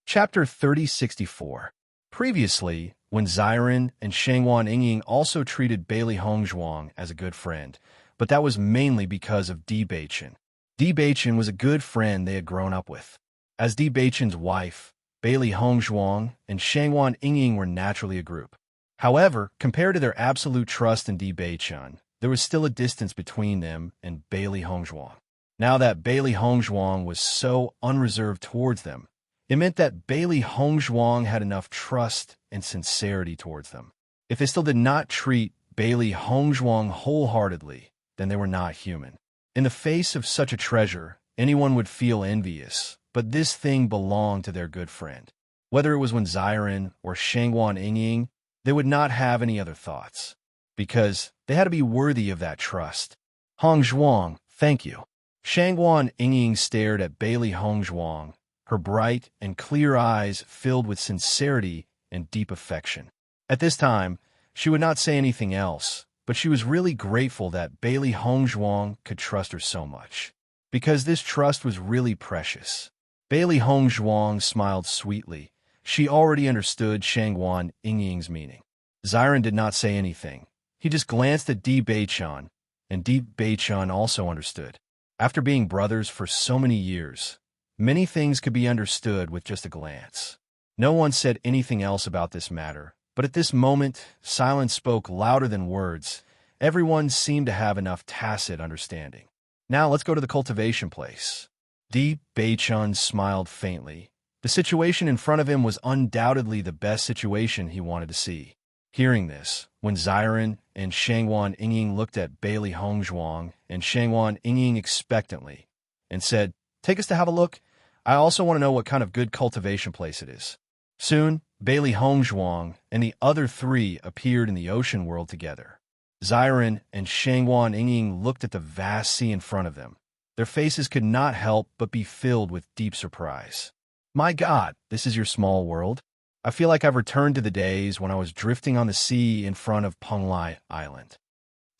Chapter 3064. Previously, when Xiren and Shangwan Yingying also treated Bailey Hongzhuang as a good friend, but that was mainly because of Di Beichen. Di Beichen was a good friend they had grown up with. As Di Beichen's wife, Bailey Hongzhuang and Shangwan Yingying were naturally a group. However, compared to their absolute trust in Di Beichen, there was still a distance between them and Bailey Hongzhuang. Now that Bailey Hongzhuang was so unreserved towards them, it meant that Bailey Hongzhuang had enough trust and sincerity towards them. If they still did not treat Bailey Hongzhuang wholeheartedly, then they were not human. In the face of such a treasure, anyone would feel envious, but this thing belonged to their good friend. Whether it was when Xiren or Shangwan Yingying, they would not have any other thoughts, because they had to be worthy of that trust. Hongzhuang, thank you. Shangwan Yingying stared at Bailey Hongzhuang, her bright and clear eyes filled with sincerity and deep affection. At this time, she would not say anything else, but she was really grateful that Bailey Hongzhuang could trust her so much, because this trust was really precious. Bailey Hongzhuang smiled sweetly. She already understood Shangwan Yingying's meaning. Xiren did not say anything. He just glanced at Di Beichen, and Di Beichen also understood. After being brothers for so many years, many things could be understood with just a glance. No one said anything else about this matter, but at this moment, silence spoke louder than words. Everyone seemed to have enough tacit understanding. Now let's go to the cultivation place. Di Beichen smiled faintly. The situation in front of him was undoubtedly the best situation he wanted to see. Hearing this, when Xiren and Shangwan Yingying looked at Bailey Hongzhuang and Shangwan Yingying expectantly and said, "Take us to have a look. I also want to know what kind of good cultivation place it is." Soon, Bailey Hongzhuang and the other three appeared in the ocean world together. Xiren and Shangwan Yingying looked at the vast sea in front of them. Their faces could not help but be filled with deep surprise. "My God, this is your small world? I feel like I've returned to the days when I was drifting on the sea in front of Penglai Island."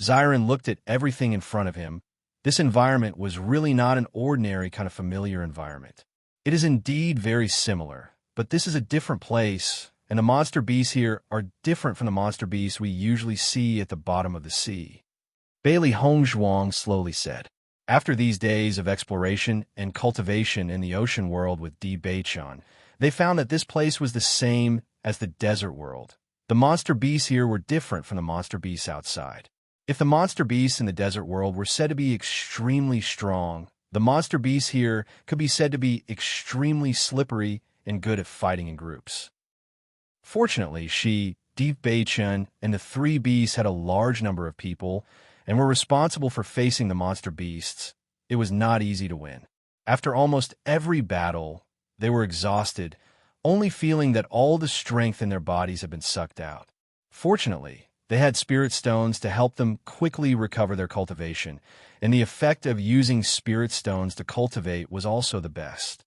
Xiren looked at everything in front of him. This environment was really not an ordinary kind of familiar environment. It is indeed very similar, but this is a different place, and the monster beasts here are different from the monster beasts we usually see at the bottom of the sea. Bailey Hongzhuang slowly said. After these days of exploration and cultivation in the ocean world with Di Beichen, they found that this place was the same as the desert world. The monster beasts here were different from the monster beasts outside. If the monster beasts in the desert world were said to be extremely strong, the monster beasts here could be said to be extremely slippery and good at fighting in groups. Fortunately, Di Beichen, and the three beasts had a large number of people and were responsible for facing the monster beasts. It was not easy to win. After almost every battle, they were exhausted, only feeling that all the strength in their bodies had been sucked out. Fortunately, they had spirit stones to help them quickly recover their cultivation, and the effect of using spirit stones to cultivate was also the best.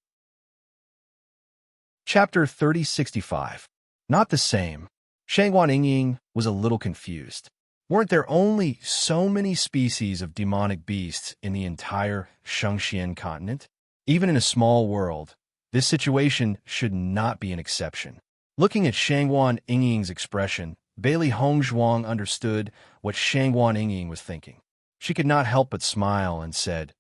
Chapter 3065. Not the same. Shangwan Yingying was a little confused. Weren't there only so many species of demonic beasts in the entire Shengxian continent? Even in a small world, this situation should not be an exception. Looking at Shangwan Yingying's expression, Bailey Hongzhuang understood what Shangwan Yingying was thinking. She could not help but smile and said,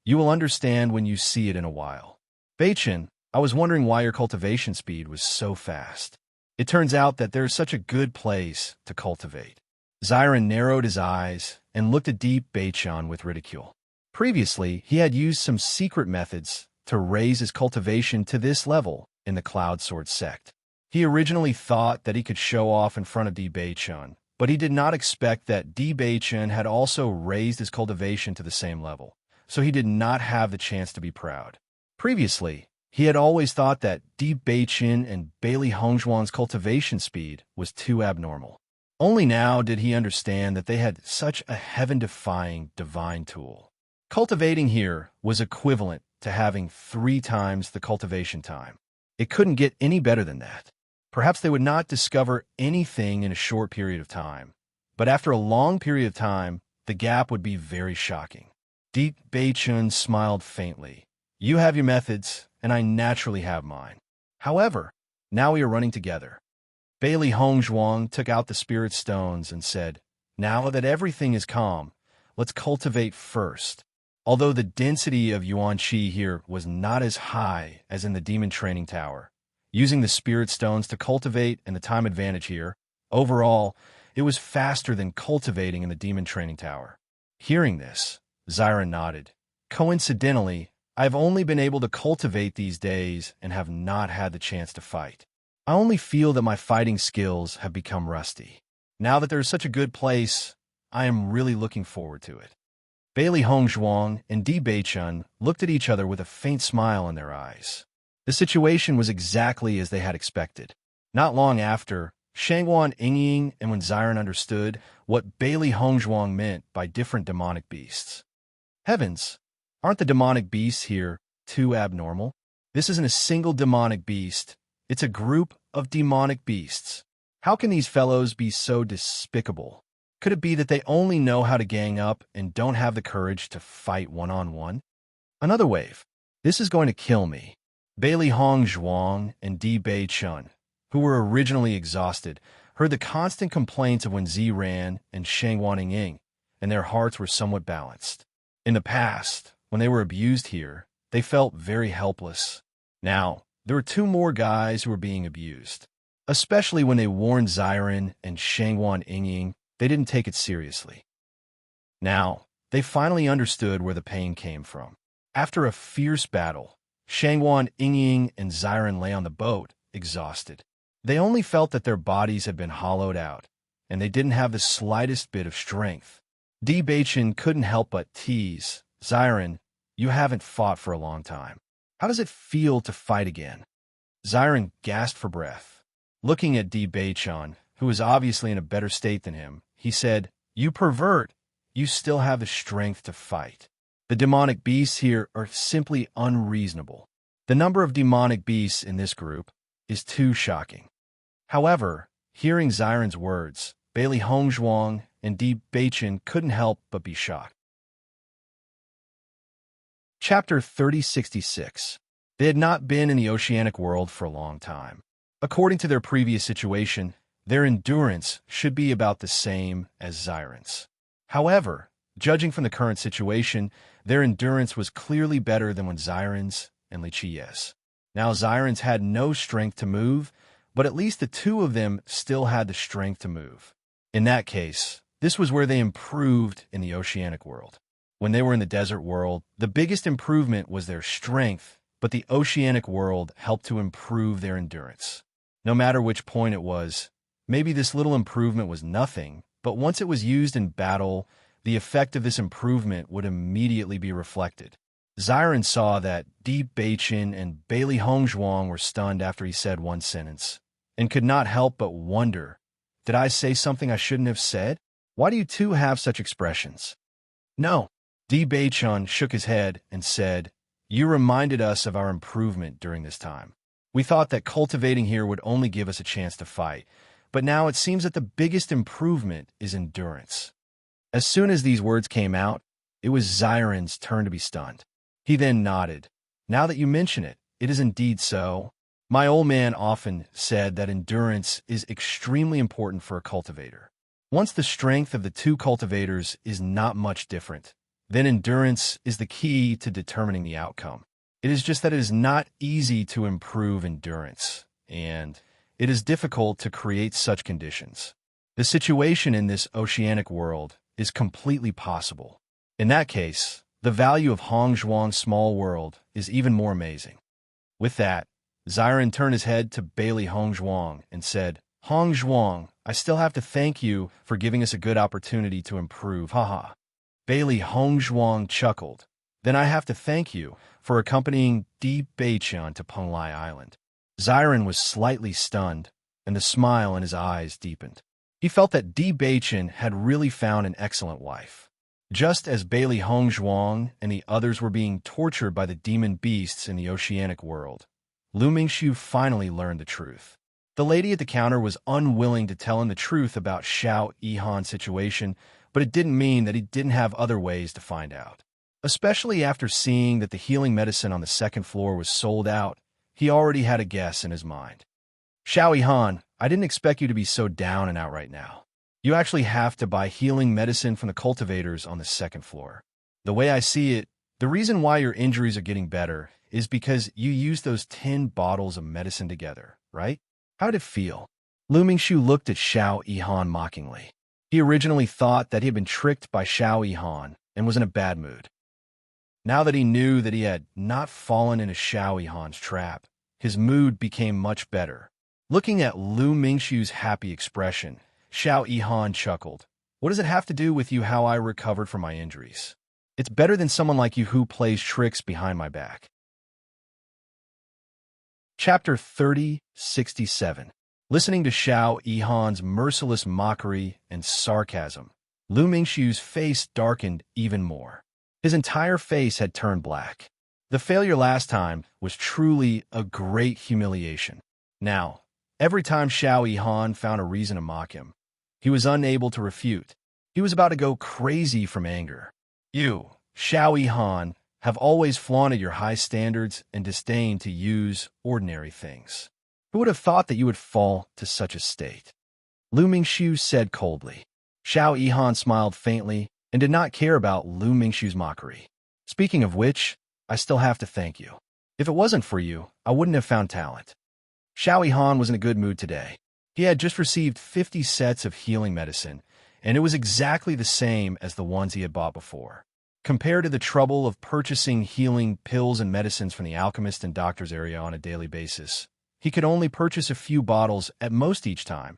"You will understand when you see it in a while. Beichen, I was wondering why your cultivation speed was so fast. It turns out that there is such a good place to cultivate." Xiren narrowed his eyes and looked at Di Beichen with ridicule. Previously, he had used some secret methods to raise his cultivation to this level in the Cloud Sword sect. He originally thought that he could show off in front of Di Beichen, but he did not expect that Di Beichen had also raised his cultivation to the same level, so he did not have the chance to be proud. Previously, he had always thought that Di Beichen and Bailey Hongzhuang's cultivation speed was too abnormal. Only now did he understand that they had such a heaven-defying divine tool. Cultivating here was equivalent to having 3 times the cultivation time. It couldn't get any better than that. Perhaps they would not discover anything in a short period of time, but after a long period of time, the gap would be very shocking. Deep Bei Chun smiled faintly. You have your methods, and I naturally have mine. However, now we are running together. Bailey Hongzhuang took out the spirit stones and said, now that everything is calm, let's cultivate first. Although the density of yuan qi here was not as high as in the demon training tower, using the spirit stones to cultivate and the time advantage here, overall, it was faster than cultivating in the demon training tower. Hearing this, Zyra nodded. Coincidentally, I've only been able to cultivate these days and have not had the chance to fight. I only feel that my fighting skills have become rusty. Now that there is such a good place, I am really looking forward to it. Bailey Hongzhuang and Di Beichun looked at each other with a faint smile in their eyes. The situation was exactly as they had expected. Not long after, Shangguan Yingying and when Zyron understood what Bailey Hongzhuang meant by different demonic beasts. Heavens, aren't the demonic beasts here too abnormal? This isn't a single demonic beast. It's a group of demonic beasts. How can these fellows be so despicable? Could it be that they only know how to gang up and don't have the courage to fight one-on-one? Another wave. This is going to kill me. Bailey Hongzhuang and Di Beichun, who were originally exhausted, heard the constant complaints of Wen Ziran and Shangguan Yingying, and their hearts were somewhat balanced. In the past, when they were abused here, they felt very helpless. Now, there were two more guys who were being abused. Especially when they warned Zyron and Shangguan Yingying, they didn't take it seriously. Now, they finally understood where the pain came from. After a fierce battle, Shangguan Yingying and Zyron lay on the boat, exhausted. They only felt that their bodies had been hollowed out, and they didn't have the slightest bit of strength. Di Beichun couldn't help but tease, Zyron, you haven't fought for a long time. How does it feel to fight again? Zyron gasped for breath. Looking at Di Beichun, who was obviously in a better state than him, he said, you pervert, you still have the strength to fight. The demonic beasts here are simply unreasonable. The number of demonic beasts in this group is too shocking. However, hearing Zyron's words, Bailey Hongzhuang and Di Beichun couldn't help but be shocked. Chapter 3066. They had not been in the oceanic world for a long time. According to their previous situation, their endurance should be about the same as Zyron's. However, judging from the current situation, their endurance was clearly better than when Zyron's and Li Qi's. Now Zyron's had no strength to move, but at least the two of them still had the strength to move. In that case, this was where they improved in the oceanic world. When they were in the desert world, the biggest improvement was their strength, but the oceanic world helped to improve their endurance. No matter which point it was, maybe this little improvement was nothing, but once it was used in battle, the effect of this improvement would immediately be reflected. Zyron saw that Di Beichun and Bailey Hongzhuang were stunned after he said one sentence, and could not help but wonder, did I say something I shouldn't have said? Why do you two have such expressions? No. Di Beichun shook his head and said, you reminded us of our improvement during this time. We thought that cultivating here would only give us a chance to fight, but now it seems that the biggest improvement is endurance. As soon as these words came out, it was Zyron's turn to be stunned. He then nodded. Now that you mention it, it is indeed so. My old man often said that endurance is extremely important for a cultivator. Once the strength of the two cultivators is not much different, then endurance is the key to determining the outcome. It is just that it is not easy to improve endurance, and it is difficult to create such conditions. The situation in this oceanic world is completely possible. In that case, the value of Hongzhuang's small world is even more amazing. With that, Zyron turned his head to Bailey Hongzhuang and said, Hongzhuang, I still have to thank you for giving us a good opportunity to improve, haha. Bailey Hongzhuang chuckled. Then I have to thank you for accompanying Di Beichun to Penglai Island. Zyron was slightly stunned, and the smile in his eyes deepened. He felt that Di Beichun had really found an excellent wife. Just as Bailey Hongzhuang and the others were being tortured by the demon beasts in the oceanic world, Lu Mingxiu finally learned the truth. The lady at the counter was unwilling to tell him the truth about Xiao Yihan's situation, but it didn't mean that he didn't have other ways to find out. Especially after seeing that the healing medicine on the second floor was sold out, he already had a guess in his mind. Xiao Han, I didn't expect you to be so down and out right now. You actually have to buy healing medicine from the cultivators on the second floor. The way I see it, the reason why your injuries are getting better is because you used those 10 bottles of medicine together, right? How did it feel? Lu Mingxiu looked at Xiao Yihan mockingly. He originally thought that he had been tricked by Xiao Yihan and was in a bad mood. Now that he knew that he had not fallen into Xiao Yihan's trap, his mood became much better. Looking at Lu Mingxiu's happy expression, Xiao Yihan chuckled. What does it have to do with you how I recovered from my injuries? It's better than someone like you who plays tricks behind my back. Chapter 30:67. Listening to Xiao Yihan's merciless mockery and sarcasm, Lu Mingxiu's face darkened even more. His entire face had turned black. The failure last time was truly a great humiliation. Now, every time Xiao Yihan found a reason to mock him, he was unable to refute. He was about to go crazy from anger. You, Xiao Yihan, have always flaunted your high standards and disdain to use ordinary things. Who would have thought that you would fall to such a state? Lu Mingxiu said coldly. Xiao Yihan smiled faintly and did not care about Lu Mingxiu's mockery. Speaking of which, I still have to thank you. If it wasn't for you, I wouldn't have found talent. Xiao Yihan was in a good mood today. He had just received 50 sets of healing medicine, and it was exactly the same as the ones he had bought before. Compared to the trouble of purchasing healing pills and medicines from the alchemist and doctor's area on a daily basis, he could only purchase a few bottles at most each time,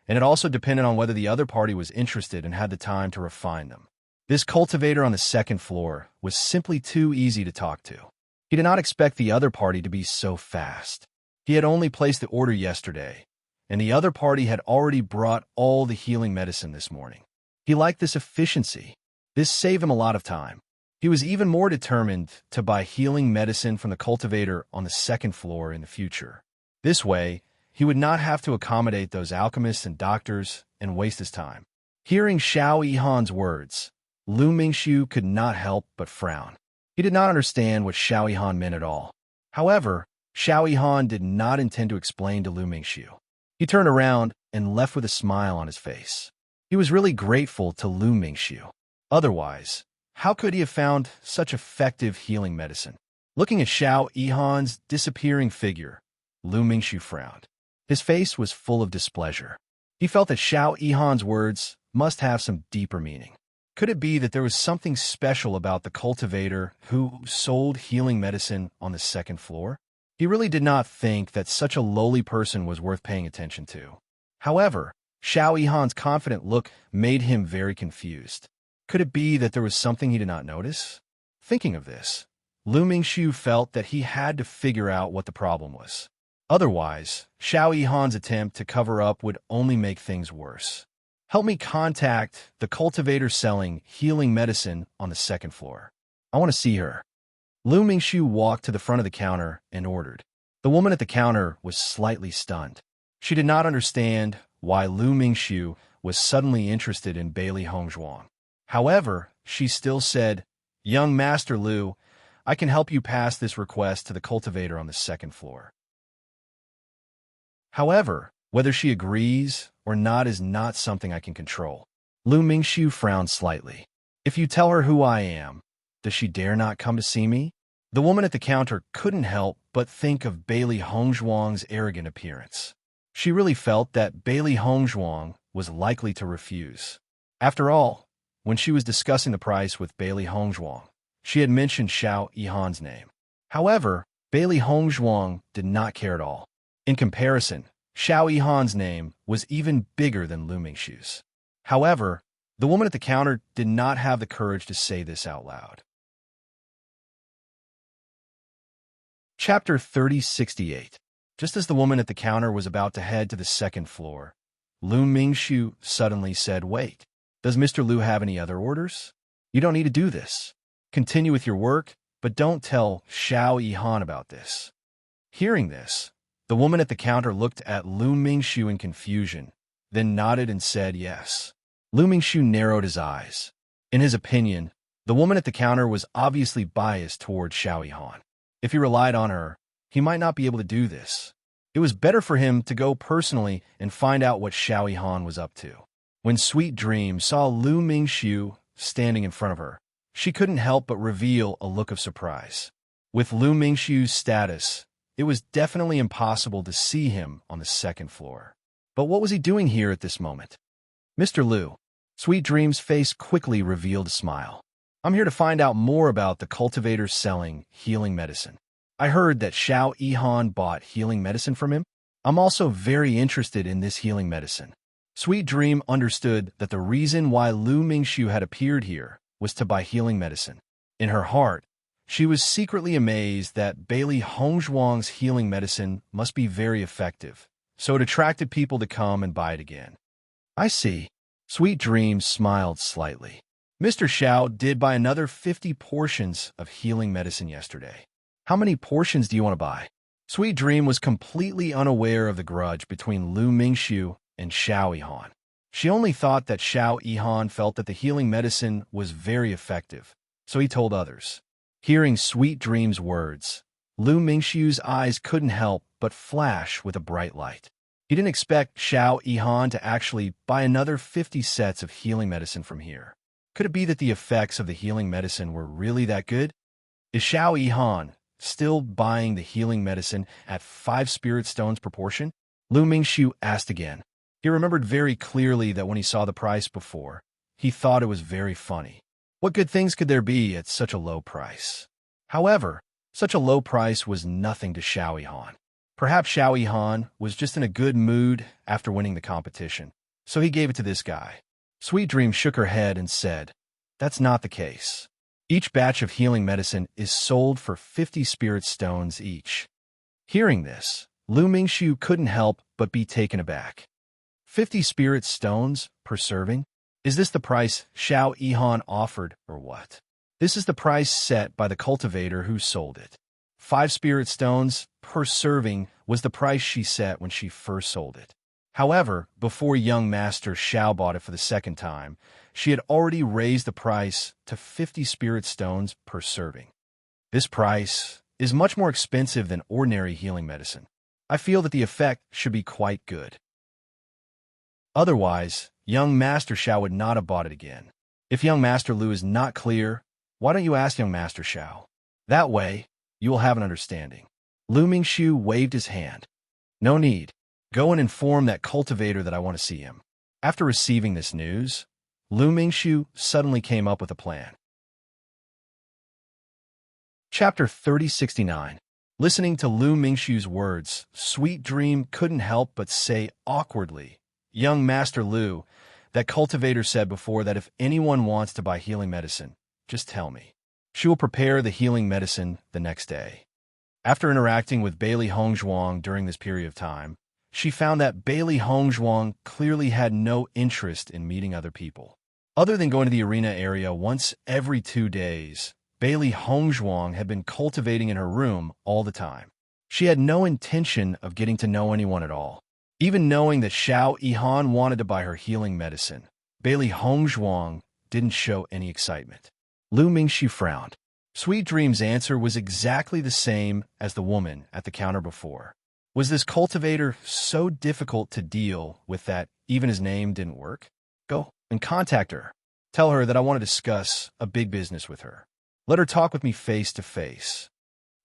and it also depended on whether the other party was interested and had the time to refine them. This cultivator on the second floor was simply too easy to talk to. He did not expect the other party to be so fast. He had only placed the order yesterday, and the other party had already brought all the healing medicine this morning. He liked this efficiency. This saved him a lot of time. He was even more determined to buy healing medicine from the cultivator on the second floor in the future. This way, he would not have to accommodate those alchemists and doctors and waste his time. Hearing Xiao Yihan's words, Lu Mingxiu could not help but frown. He did not understand what Xiao Yihan meant at all. However, Xiao Yihan did not intend to explain to Lu Mingxiu. He turned around and left with a smile on his face. He was really grateful to Lu Mingxiu. Otherwise, how could he have found such effective healing medicine? Looking at Xiao Yihan's disappearing figure, Lu Mingxiu frowned. His face was full of displeasure. He felt that Xiao Yihan's words must have some deeper meaning. Could it be that there was something special about the cultivator who sold healing medicine on the second floor? He really did not think that such a lowly person was worth paying attention to. However, Xiao Yihan's confident look made him very confused. Could it be that there was something he did not notice? Thinking of this, Lu Mingxiu felt that he had to figure out what the problem was. Otherwise, Xiao Yihan's attempt to cover up would only make things worse. Help me contact the cultivator selling healing medicine on the second floor. I want to see her. Lu Mingxiu walked to the front of the counter and ordered. The woman at the counter was slightly stunned. She did not understand why Lu Mingxiu was suddenly interested in Bailey Hongzhuang. However, she still said, "Young Master Lu, I can help you pass this request to the cultivator on the second floor." However, whether she agrees or not is not something I can control. Lu Mingxiu frowned slightly. If you tell her who I am, does she dare not come to see me? The woman at the counter couldn't help but think of Bailey Hongzhuang's arrogant appearance. She really felt that Bailey Hongzhuang was likely to refuse. After all, when she was discussing the price with Bailey Hongzhuang, she had mentioned Xiao Yihan's name. However, Bailey Hongzhuang did not care at all. In comparison, Xiao Yihan's name was even bigger than Lu Mingxiu's. However, the woman at the counter did not have the courage to say this out loud. Chapter 30:68. Just as the woman at the counter was about to head to the second floor, Lu Mingxiu suddenly said, "Wait, does Mr. Lu have any other orders? You don't need to do this. Continue with your work, but don't tell Xiao Yihan about this." Hearing this, the woman at the counter looked at Lu Mingxiu in confusion, then nodded and said yes. Lu Mingxiu narrowed his eyes. In his opinion, the woman at the counter was obviously biased towards Xiao Yihan. If he relied on her, he might not be able to do this. It was better for him to go personally and find out what Xiao Yihan was up to. When Sweet Dream saw Lu Mingxiu standing in front of her, she couldn't help but reveal a look of surprise. With Lu Mingxiu's status, it was definitely impossible to see him on the second floor. But what was he doing here at this moment? Mr. Lu. Sweet Dream's face quickly revealed a smile. I'm here to find out more about the cultivator selling healing medicine. I heard that Xiao Yihan bought healing medicine from him. I'm also very interested in this healing medicine. Sweet Dream understood that the reason why Lu Mingxiu had appeared here was to buy healing medicine. In her heart, she was secretly amazed that Bailey Hongzhuang's healing medicine must be very effective, so it attracted people to come and buy it again. I see. Sweet Dream smiled slightly. Mr. Xiao did buy another 50 portions of healing medicine yesterday. How many portions do you want to buy? Sweet Dream was completely unaware of the grudge between Lu Mingxiu and Xiao Yihan. She only thought that Xiao Yihan felt that the healing medicine was very effective, so he told others. Hearing Sweet Dream's words, Lu Mingxiu's eyes couldn't help but flash with a bright light. He didn't expect Xiao Yihan to actually buy another 50 sets of healing medicine from here. Could it be that the effects of the healing medicine were really that good? Is Xiao Yihan still buying the healing medicine at 5 spirit stones per portion? Lu Mingxiu asked again. He remembered very clearly that when he saw the price before, he thought it was very funny. What good things could there be at such a low price? However, such a low price was nothing to Xiao Yihan. Perhaps Xiao Yihan was just in a good mood after winning the competition, so he gave it to this guy. Sweet Dream shook her head and said, That's not the case. Each batch of healing medicine is sold for 50 spirit stones each. Hearing this, Lu Mingxiu couldn't help but be taken aback. 50 spirit stones per serving? Is this the price Xiao Yihan offered, or what? This is the price set by the cultivator who sold it. 5 spirit stones per serving was the price she set when she first sold it. However, before young Master Xiao bought it for the second time, she had already raised the price to 50 spirit stones per serving. This price is much more expensive than ordinary healing medicine. I feel that the effect should be quite good. Otherwise, young Master Xiao would not have bought it again. If young Master Lu is not clear, why don't you ask young Master Xiao? That way, you will have an understanding. Lu Mingxiu waved his hand. No need. Go and inform that cultivator that I want to see him. After receiving this news, Lu Mingxiu suddenly came up with a plan. Chapter 3069. Listening to Lu Mingxiu's words, Sweet Dream couldn't help but say awkwardly, Young Master Lu, that cultivator said before that if anyone wants to buy healing medicine, just tell me. She will prepare the healing medicine the next day. After interacting with Bailey Hongzhuang during this period of time, she found that Bailey Hongzhuang clearly had no interest in meeting other people. Other than going to the arena area once every 2 days, Bailey Hongzhuang had been cultivating in her room all the time. She had no intention of getting to know anyone at all. Even knowing that Xiao Yihan wanted to buy her healing medicine, Bailey Hongzhuang didn't show any excitement. Lu Mingxiu frowned. Sweet Dream's answer was exactly the same as the woman at the counter before. Was this cultivator so difficult to deal with that even his name didn't work? Go and contact her. Tell her that I want to discuss a big business with her. Let her talk with me face to face.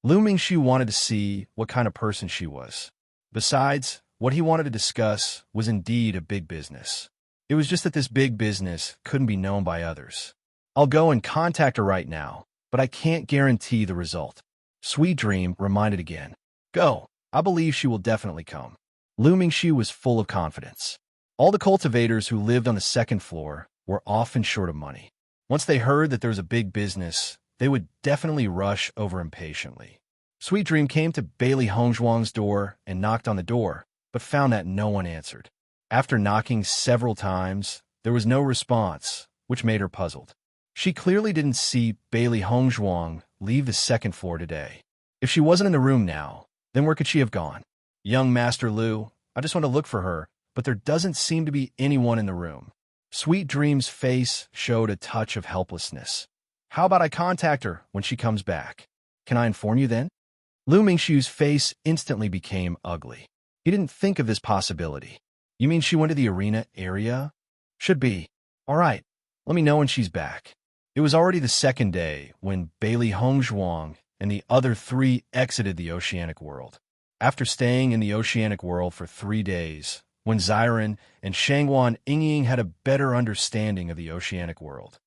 Lu Mingxiu wanted to see what kind of person she was. Besides, what he wanted to discuss was indeed a big business. It was just that this big business couldn't be known by others. I'll go and contact her right now, but I can't guarantee the result. Sweet Dream reminded again. Go. I believe she will definitely come. Lu Mingxiu was full of confidence. All the cultivators who lived on the second floor were often short of money. Once they heard that there was a big business, they would definitely rush over impatiently. Sweet Dream came to Bailey Hongzhuang's door and knocked on the door, but found that no one answered. After knocking several times, there was no response, which made her puzzled. She clearly didn't see Bailey Hongzhuang leave the second floor today. If she wasn't in the room now, then where could she have gone? Young Master Lu, I just want to look for her, but there doesn't seem to be anyone in the room. Sweet Dream's face showed a touch of helplessness. How about I contact her when she comes back? Can I inform you then? Lu Mingshu's face instantly became ugly. He didn't think of this possibility. You mean she went to the arena area? Should be. All right, let me know when she's back. It was already the second day when Bailey Hongzhuang and the other three exited the oceanic world. After staying in the oceanic world for 3 days, when Xiren and Shangwan Yingying had a better understanding of the oceanic world.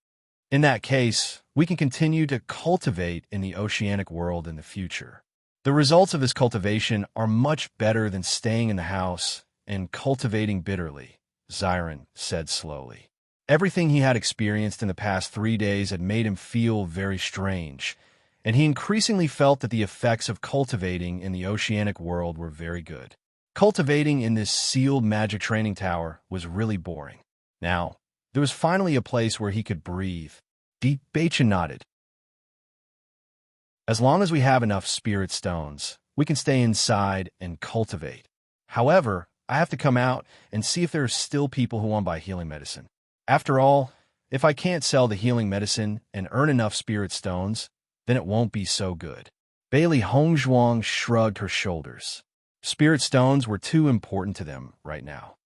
In that case, we can continue to cultivate in the oceanic world in the future. The results of this cultivation are much better than staying in the house and cultivating bitterly, Xiren said slowly. Everything he had experienced in the past 3 days had made him feel very strange, and he increasingly felt that the effects of cultivating in the oceanic world were very good. Cultivating in this sealed magic training tower was really boring. Now, there was finally a place where he could breathe. Deep Bachin nodded. As long as we have enough spirit stones, we can stay inside and cultivate. However, I have to come out and see if there are still people who want to buy healing medicine. After all, if I can't sell the healing medicine and earn enough spirit stones, then it won't be so good. Bailey Hongzhuang shrugged her shoulders. Spirit stones were too important to them right now.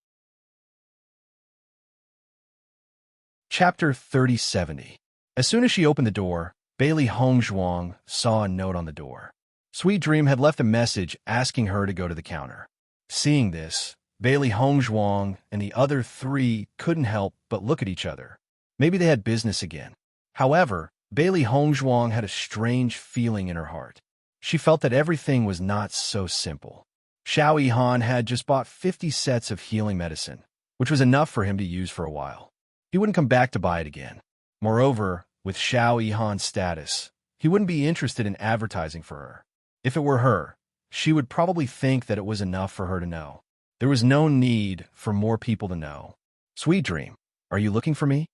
Chapter 3070. As soon as she opened the door, Bailey Hongzhuang saw a note on the door. Sweet Dream had left a message asking her to go to the counter. Seeing this, Bailey Hongzhuang and the other three couldn't help but look at each other. Maybe they had business again. However, Bailey Hongzhuang had a strange feeling in her heart. She felt that everything was not so simple. Xiao Yihan had just bought 50 sets of healing medicine, which was enough for him to use for a while. He wouldn't come back to buy it again. Moreover, with Xiao Yihan's status, he wouldn't be interested in advertising for her. If it were her, she would probably think that it was enough for her to know. There was no need for more people to know. Sweet Dream, are you looking for me?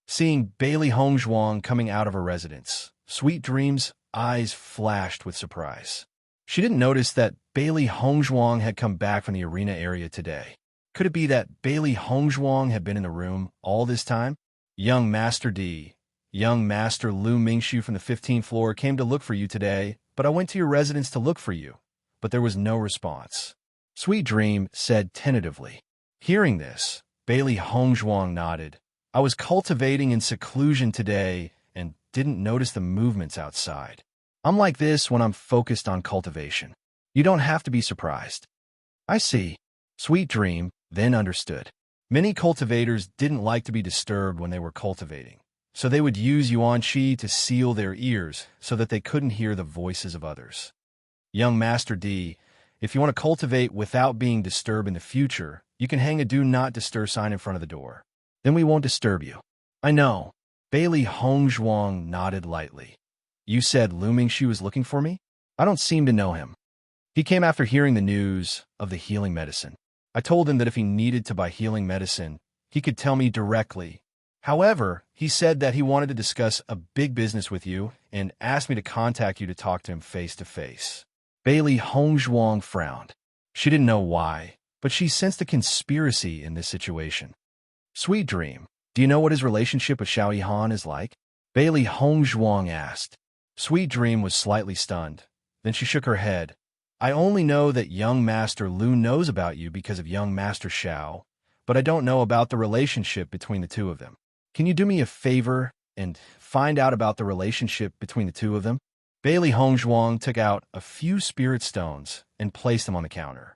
Seeing Bailey Hongzhuang coming out of her residence, Sweet Dream's eyes flashed with surprise. She didn't notice that Bailey Hongzhuang had come back from the arena area today. Could it be that Bailey Hongzhuang had been in the room all this time? Young Master Lu Mingshu from the 15th floor came to look for you today, but I went to your residence to look for you, but there was no response. Sweet Dream said tentatively. Hearing this, Bailey Hongzhuang nodded. I was cultivating in seclusion today and didn't notice the movements outside. I'm like this when I'm focused on cultivation. You don't have to be surprised. I see. Sweet Dream then understood. Many cultivators didn't like to be disturbed when they were cultivating, so they would use Yuan Qi to seal their ears so that they couldn't hear the voices of others. Young Master D, if you want to cultivate without being disturbed in the future, you can hang a Do Not Disturb sign in front of the door. Then we won't disturb you. I know. Bailey Hongzhuang nodded lightly. You said Lu Mingshu was looking for me? I don't seem to know him. He came after hearing the news of the healing medicine. I told him that if he needed to buy healing medicine, he could tell me directly. However, he said that he wanted to discuss a big business with you and asked me to contact you to talk to him face to face. Bailey Hongzhuang frowned. She didn't know why, but she sensed a conspiracy in this situation. Sweet Dream, do you know what his relationship with Xiao Yihan is like? Bailey Hongzhuang asked. Sweet Dream was slightly stunned. Then she shook her head. I only know that young Master Lu knows about you because of young Master Xiao, but I don't know about the relationship between the two of them. Can you do me a favor and find out about the relationship between the two of them? Bailey Hongzhuang took out a few spirit stones and placed them on the counter.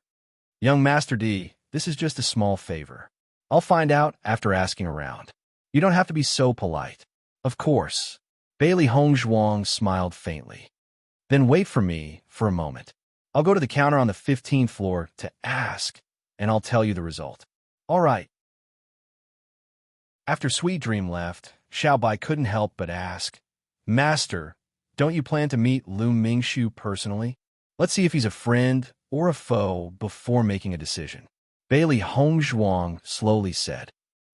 Young Master D, this is just a small favor. I'll find out after asking around. You don't have to be so polite. Of course. Bailey Hongzhuang smiled faintly. Then wait for me for a moment. I'll go to the counter on the 15th floor to ask, and I'll tell you the result. All right. After Sweet Dream left, Xiaobai couldn't help but ask, Master, don't you plan to meet Lu Mingshu personally? Let's see if he's a friend or a foe before making a decision. Bailey Hongzhuang slowly said,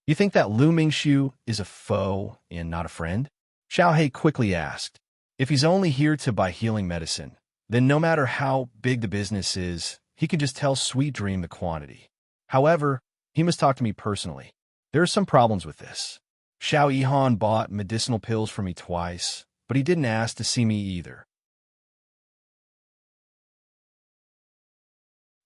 You think that Lu Mingshu is a foe and not a friend? Xiao He quickly asked, If he's only here to buy healing medicine, then no matter how big the business is, he can just tell Sweet Dream the quantity. However, he must talk to me personally. There are some problems with this. Xiao Yihan bought medicinal pills for me twice, but he didn't ask to see me either.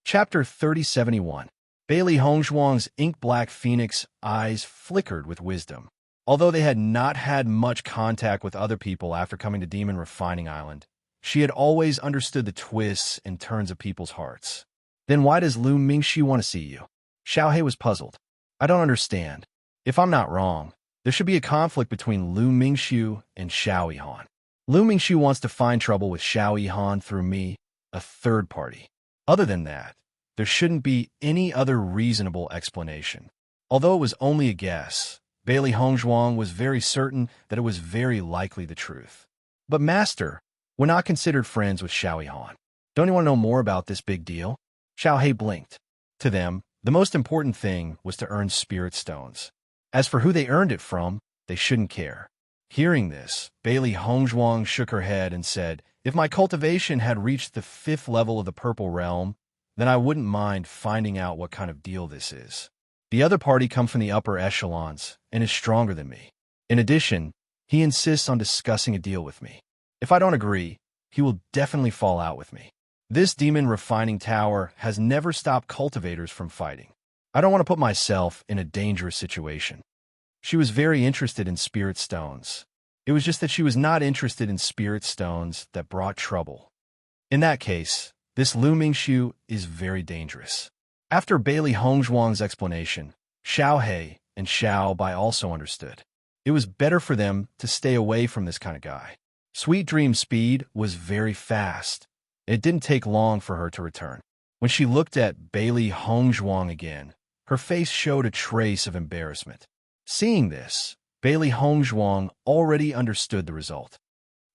Chapter 3071. Bailey Hongzhuang's ink-black phoenix eyes flickered with wisdom. Although they had not had much contact with other people after coming to Demon Refining Island, she had always understood the twists and turns of people's hearts. Then why does Lu Mingxu want to see you? Xiao He was puzzled. I don't understand. If I'm not wrong, there should be a conflict between Lu Mingxu and Xiao Yihan. Lu Mingxu wants to find trouble with Xiao Yihan through me, a third party. Other than that, there shouldn't be any other reasonable explanation. Although it was only a guess, Bailey Hongzhuang was very certain that it was very likely the truth. But Master, we're not considered friends with Xiao Yihan. Don't you want to know more about this big deal? Xiao He blinked. To them, the most important thing was to earn spirit stones. As for who they earned it from, they shouldn't care. Hearing this, Bailey Hongzhuang shook her head and said, if my cultivation had reached the 5th level of the Purple Realm, then I wouldn't mind finding out what kind of deal this is. The other party comes from the upper echelons and is stronger than me. In addition, he insists on discussing a deal with me. If I don't agree, he will definitely fall out with me. This demon refining tower has never stopped cultivators from fighting. I don't want to put myself in a dangerous situation. She was very interested in spirit stones. It was just that she was not interested in spirit stones that brought trouble. In that case, this Lu Mingxu is very dangerous. After Bailey Hongzhuang's explanation, Xiao He and Xiao Bai also understood. It was better for them to stay away from this kind of guy. Sweet Dream's speed was very fast. It didn't take long for her to return. When she looked at Bailey Hongzhuang again, her face showed a trace of embarrassment. Seeing this, Bailey Hongzhuang already understood the result.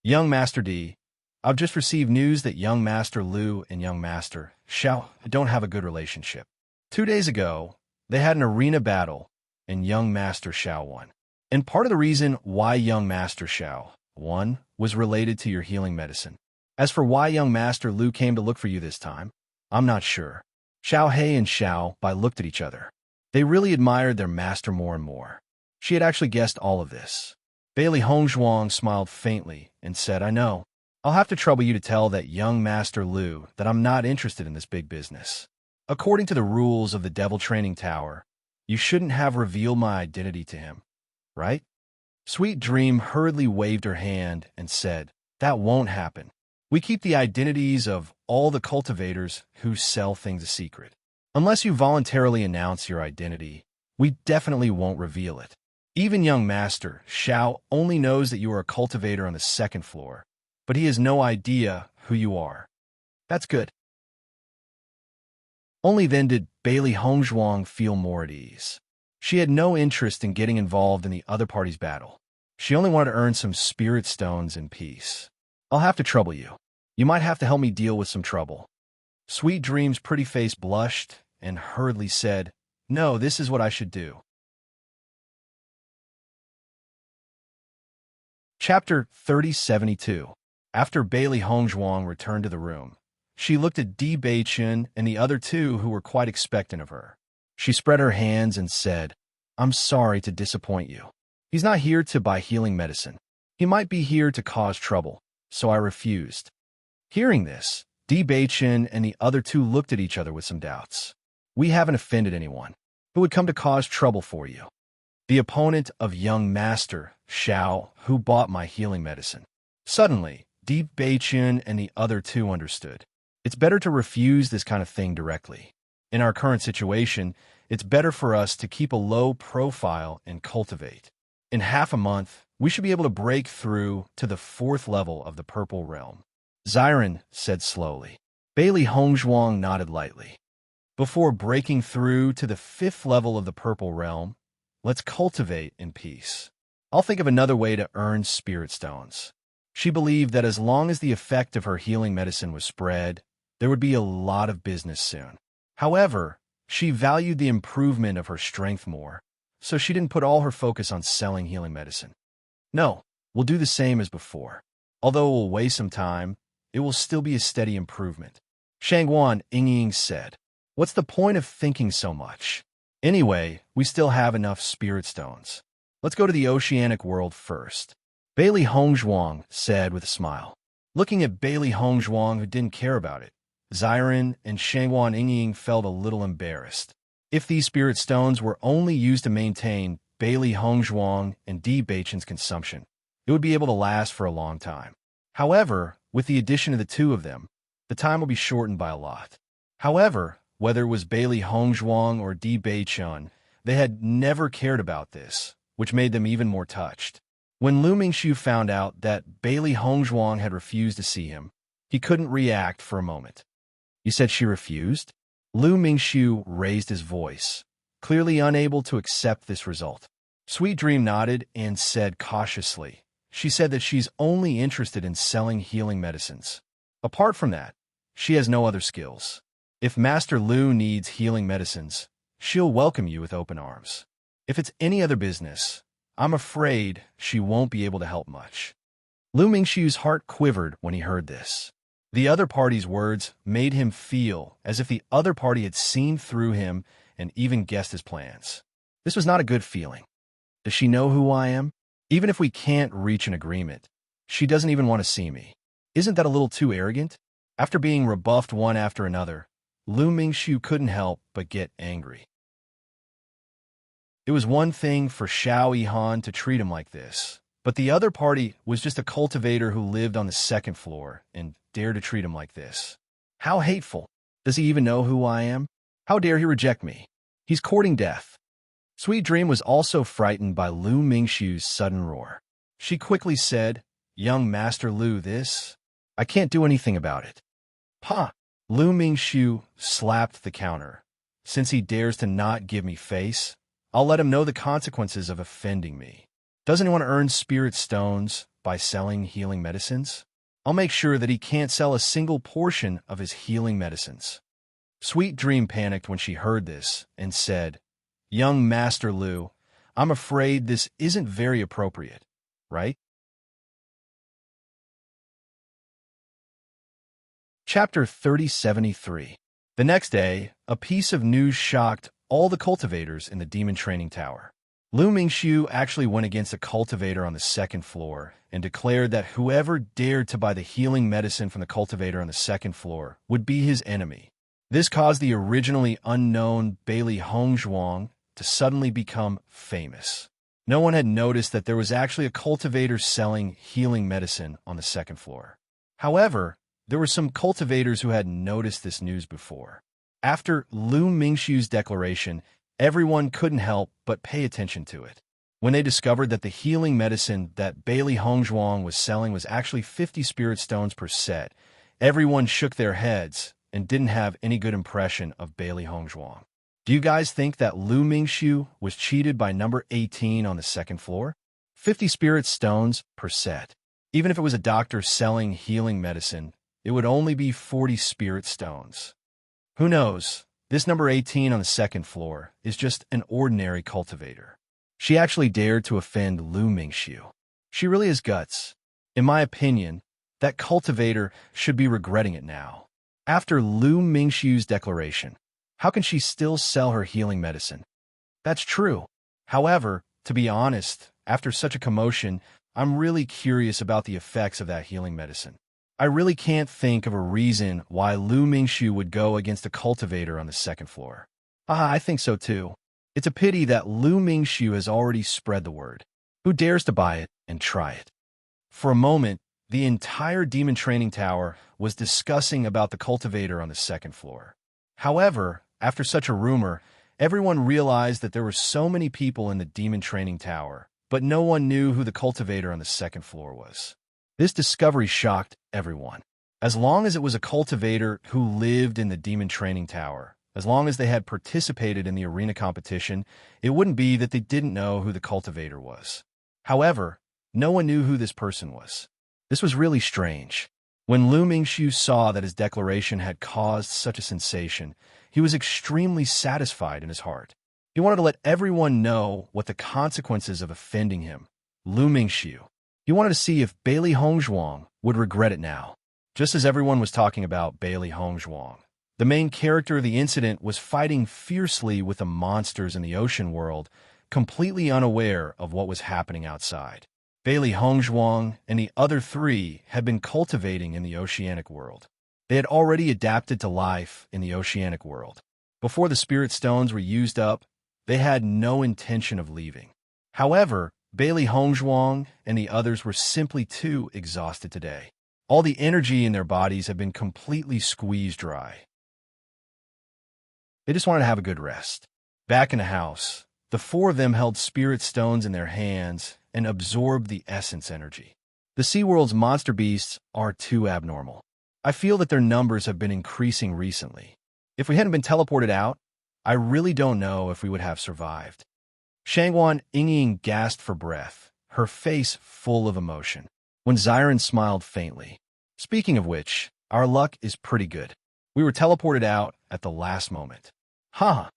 Young Master D, I've just received news that Young Master Lu and Young Master Xiao don't have a good relationship. 2 days ago, they had an arena battle, and Young Master Xiao won. And part of the reason why Young Master Xiao won was related to your healing medicine. As for why Young Master Lu came to look for you this time, I'm not sure. Xiao He and Xiao Bai looked at each other. They really admired their master more and more. She had actually guessed all of this. Bailey Hongzhuang smiled faintly and said, I know. I'll have to trouble you to tell that Young Master Lu that I'm not interested in this big business. According to the rules of the Devil Training Tower, you shouldn't have revealed my identity to him, right? Sweet Dream hurriedly waved her hand and said, that won't happen. We keep the identities of all the cultivators who sell things a secret. Unless you voluntarily announce your identity, we definitely won't reveal it. Even Young Master Xiao only knows that you are a cultivator on the 2nd floor, but he has no idea who you are. That's good. Only then did Bailey Hongzhuang feel more at ease. She had no interest in getting involved in the other party's battle. She only wanted to earn some spirit stones in peace. I'll have to trouble you. You might have to help me deal with some trouble. Sweet Dream's pretty face blushed and hurriedly said, no, this is what I should do. Chapter 3072. After Bailey Hongzhuang returned to the room, she looked at Di Beichen and the other two who were quite expectant of her. She spread her hands and said, I'm sorry to disappoint you. He's not here to buy healing medicine. He might be here to cause trouble, so I refused. Hearing this, Di Beichen and the other two looked at each other with some doubts. We haven't offended anyone who would come to cause trouble for you. The opponent of Young Master Xiao, who bought my healing medicine. Suddenly, Di Beichen and the other two understood. It's better to refuse this kind of thing directly. In our current situation, it's better for us to keep a low profile and cultivate. In half a month, we should be able to break through to the 4th level of the Purple Realm. Xiren said slowly. Bailey Hongzhuang nodded lightly. Before breaking through to the 5th level of the Purple Realm, let's cultivate in peace. I'll think of another way to earn spirit stones. She believed that as long as the effect of her healing medicine was spread, there would be a lot of business soon. However, she valued the improvement of her strength more, so she didn't put all her focus on selling healing medicine. No, we'll do the same as before. Although it will waste some time, it will still be a steady improvement. Shangguan Yingying said, what's the point of thinking so much? Anyway, we still have enough spirit stones. Let's go to the oceanic world first. Bailey Hongzhuang said with a smile. Looking at Bailey Hongzhuang, who didn't care about it, Xiren and Shangwan Yingying felt a little embarrassed. If these spirit stones were only used to maintain Bailey Hongzhuang and Bewitching's consumption, it would be able to last for a long time. However, with the addition of the two of them, the time will be shortened by a lot. However, whether it was Bailey Hongzhuang or Bewitching, they had never cared about this, which made them even more touched. When Lu Mingxiu found out that Bailey Hongzhuang had refused to see him, he couldn't react for a moment. You said she refused? Lu Mingxiu raised his voice, clearly unable to accept this result. Sweet Dream nodded and said cautiously, she said that she's only interested in selling healing medicines. Apart from that, she has no other skills. If Master Lu needs healing medicines, she'll welcome you with open arms. If it's any other business, I'm afraid she won't be able to help much. Lu Mingxiu's heart quivered when he heard this. The other party's words made him feel as if the other party had seen through him and even guessed his plans. This was not a good feeling. Does she know who I am? Even if we can't reach an agreement, she doesn't even want to see me. Isn't that a little too arrogant? After being rebuffed one after another, Lu Mingxiu couldn't help but get angry. It was one thing for Xiao Yihan to treat him like this, but the other party was just a cultivator who lived on the second floor and dared to treat him like this. How hateful. Does he even know who I am? How dare he reject me? He's courting death. Sweet Dream was also frightened by Lu Mingxiu's sudden roar. She quickly said, Young Master Lu, I can't do anything about it. Pa! Lu Mingxiu slapped the counter. Since he dares to not give me face, I'll let him know the consequences of offending me. Doesn't he want to earn spirit stones by selling healing medicines? I'll make sure that he can't sell a single portion of his healing medicines. Sweet Dream panicked when she heard this and said, Young Master Lu, I'm afraid this isn't very appropriate, right? Chapter 3073. The next day, a piece of news shocked all the cultivators in the demon training tower. Lu Mingxiu actually went against a cultivator on the second floor and declared that whoever dared to buy the healing medicine from the cultivator on the second floor would be his enemy. This caused the originally unknown Bailey Hongzhuang to suddenly become famous. No one had noticed that there was actually a cultivator selling healing medicine on the second floor. However, there were some cultivators who had noticed this news before. After Lu Mingxiu's declaration, everyone couldn't help but pay attention to it. When they discovered that the healing medicine that Bailey Hongzhuang was selling was actually 50 spirit stones per set, everyone shook their heads and didn't have any good impression of Bailey Hongzhuang. Do you guys think that Lu Mingxiu was cheated by number 18 on the second floor? 50 spirit stones per set. Even if it was a doctor selling healing medicine, it would only be 40 spirit stones. Who knows? This number 18 on the second floor is just an ordinary cultivator. She actually dared to offend Lu Mingxiu. She really has guts. In my opinion, that cultivator should be regretting it now. After Lu Mingxiu's declaration, how can she still sell her healing medicine? That's true. However, to be honest, after such a commotion, I'm really curious about the effects of that healing medicine. I really can't think of a reason why Lu Mingxiu would go against a cultivator on the second floor. I think so too. It's a pity that Lu Mingxiu has already spread the word. Who dares to buy it and try it? For a moment, the entire demon training tower was discussing about the cultivator on the second floor. However, after such a rumor, everyone realized that there were so many people in the demon training tower, but no one knew who the cultivator on the second floor was. This discovery shocked everyone. As long as it was a cultivator who lived in the demon training tower, as long as they had participated in the arena competition, it wouldn't be that they didn't know who the cultivator was. However, no one knew who this person was. This was really strange. When Lu Mingxiu saw that his declaration had caused such a sensation, he was extremely satisfied in his heart. He wanted to let everyone know what the consequences of offending him. Lu Mingxiu. He wanted to see if Bailey Hongzhuang would regret it now. Just as everyone was talking about Bailey Hongzhuang, The main character of the incident was fighting fiercely with the monsters in the ocean world, completely unaware of what was happening outside. Bailey Hongzhuang and the other three had been cultivating in the oceanic world. They had already adapted to life in the oceanic world. Before the spirit stones were used up, they had no intention of leaving. However, Bailey Hongzhuang and the others were simply too exhausted today. All the energy in their bodies had been completely squeezed dry. They just wanted to have a good rest. Back in the house, the four of them held spirit stones in their hands and absorbed the essence energy. The SeaWorld's monster beasts are too abnormal. I feel that their numbers have been increasing recently. If we hadn't been teleported out, I really don't know if we would have survived. Shangwan Yingying gasped for breath, her face full of emotion, when Xiren smiled faintly. Speaking of which, our luck is pretty good. We were teleported out at the last moment. Huh.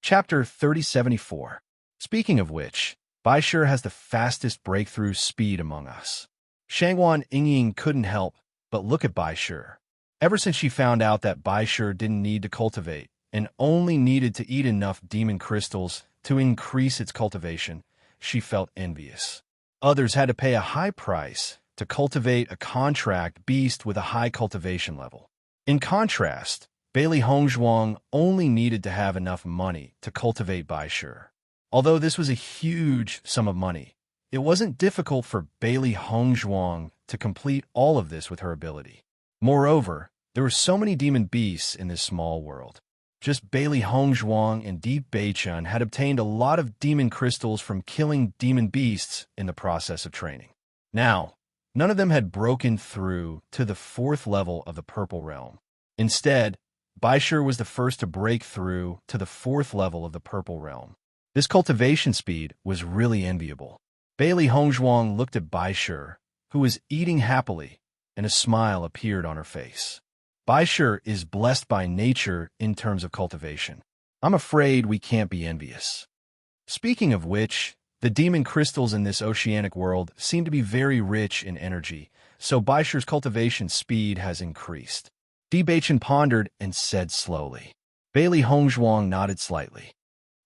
Chapter 3074. Speaking of which, Baishir has the fastest breakthrough speed among us. Shangwan Yingying couldn't help but look at Baishir. Ever since she found out that Baishir didn't need to cultivate and only needed to eat enough demon crystals to increase its cultivation, she felt envious. Others had to pay a high price to cultivate a contract beast with a high cultivation level. In contrast, Bailey Hongzhuang only needed to have enough money to cultivate Baishir. Although this was a huge sum of money, it wasn't difficult for Bailey Hongzhuang to complete all of this with her ability. Moreover, there were so many demon beasts in this small world. Just Bailey Hongzhuang and Deep Beichun had obtained a lot of demon crystals from killing demon beasts in the process of training. Now, none of them had broken through to the 4th level of the Purple Realm. Instead, Baishir was the first to break through to the 4th level of the Purple Realm. This cultivation speed was really enviable. Bailey Hongzhuang looked at Baishir, who was eating happily, and a smile appeared on her face. Baishir is blessed by nature in terms of cultivation. I'm afraid we can't be envious. Speaking of which, the demon crystals in this oceanic world seem to be very rich in energy, so Baishir's cultivation speed has increased. Debachin pondered and said slowly. Bailey Hongzhuang nodded slightly.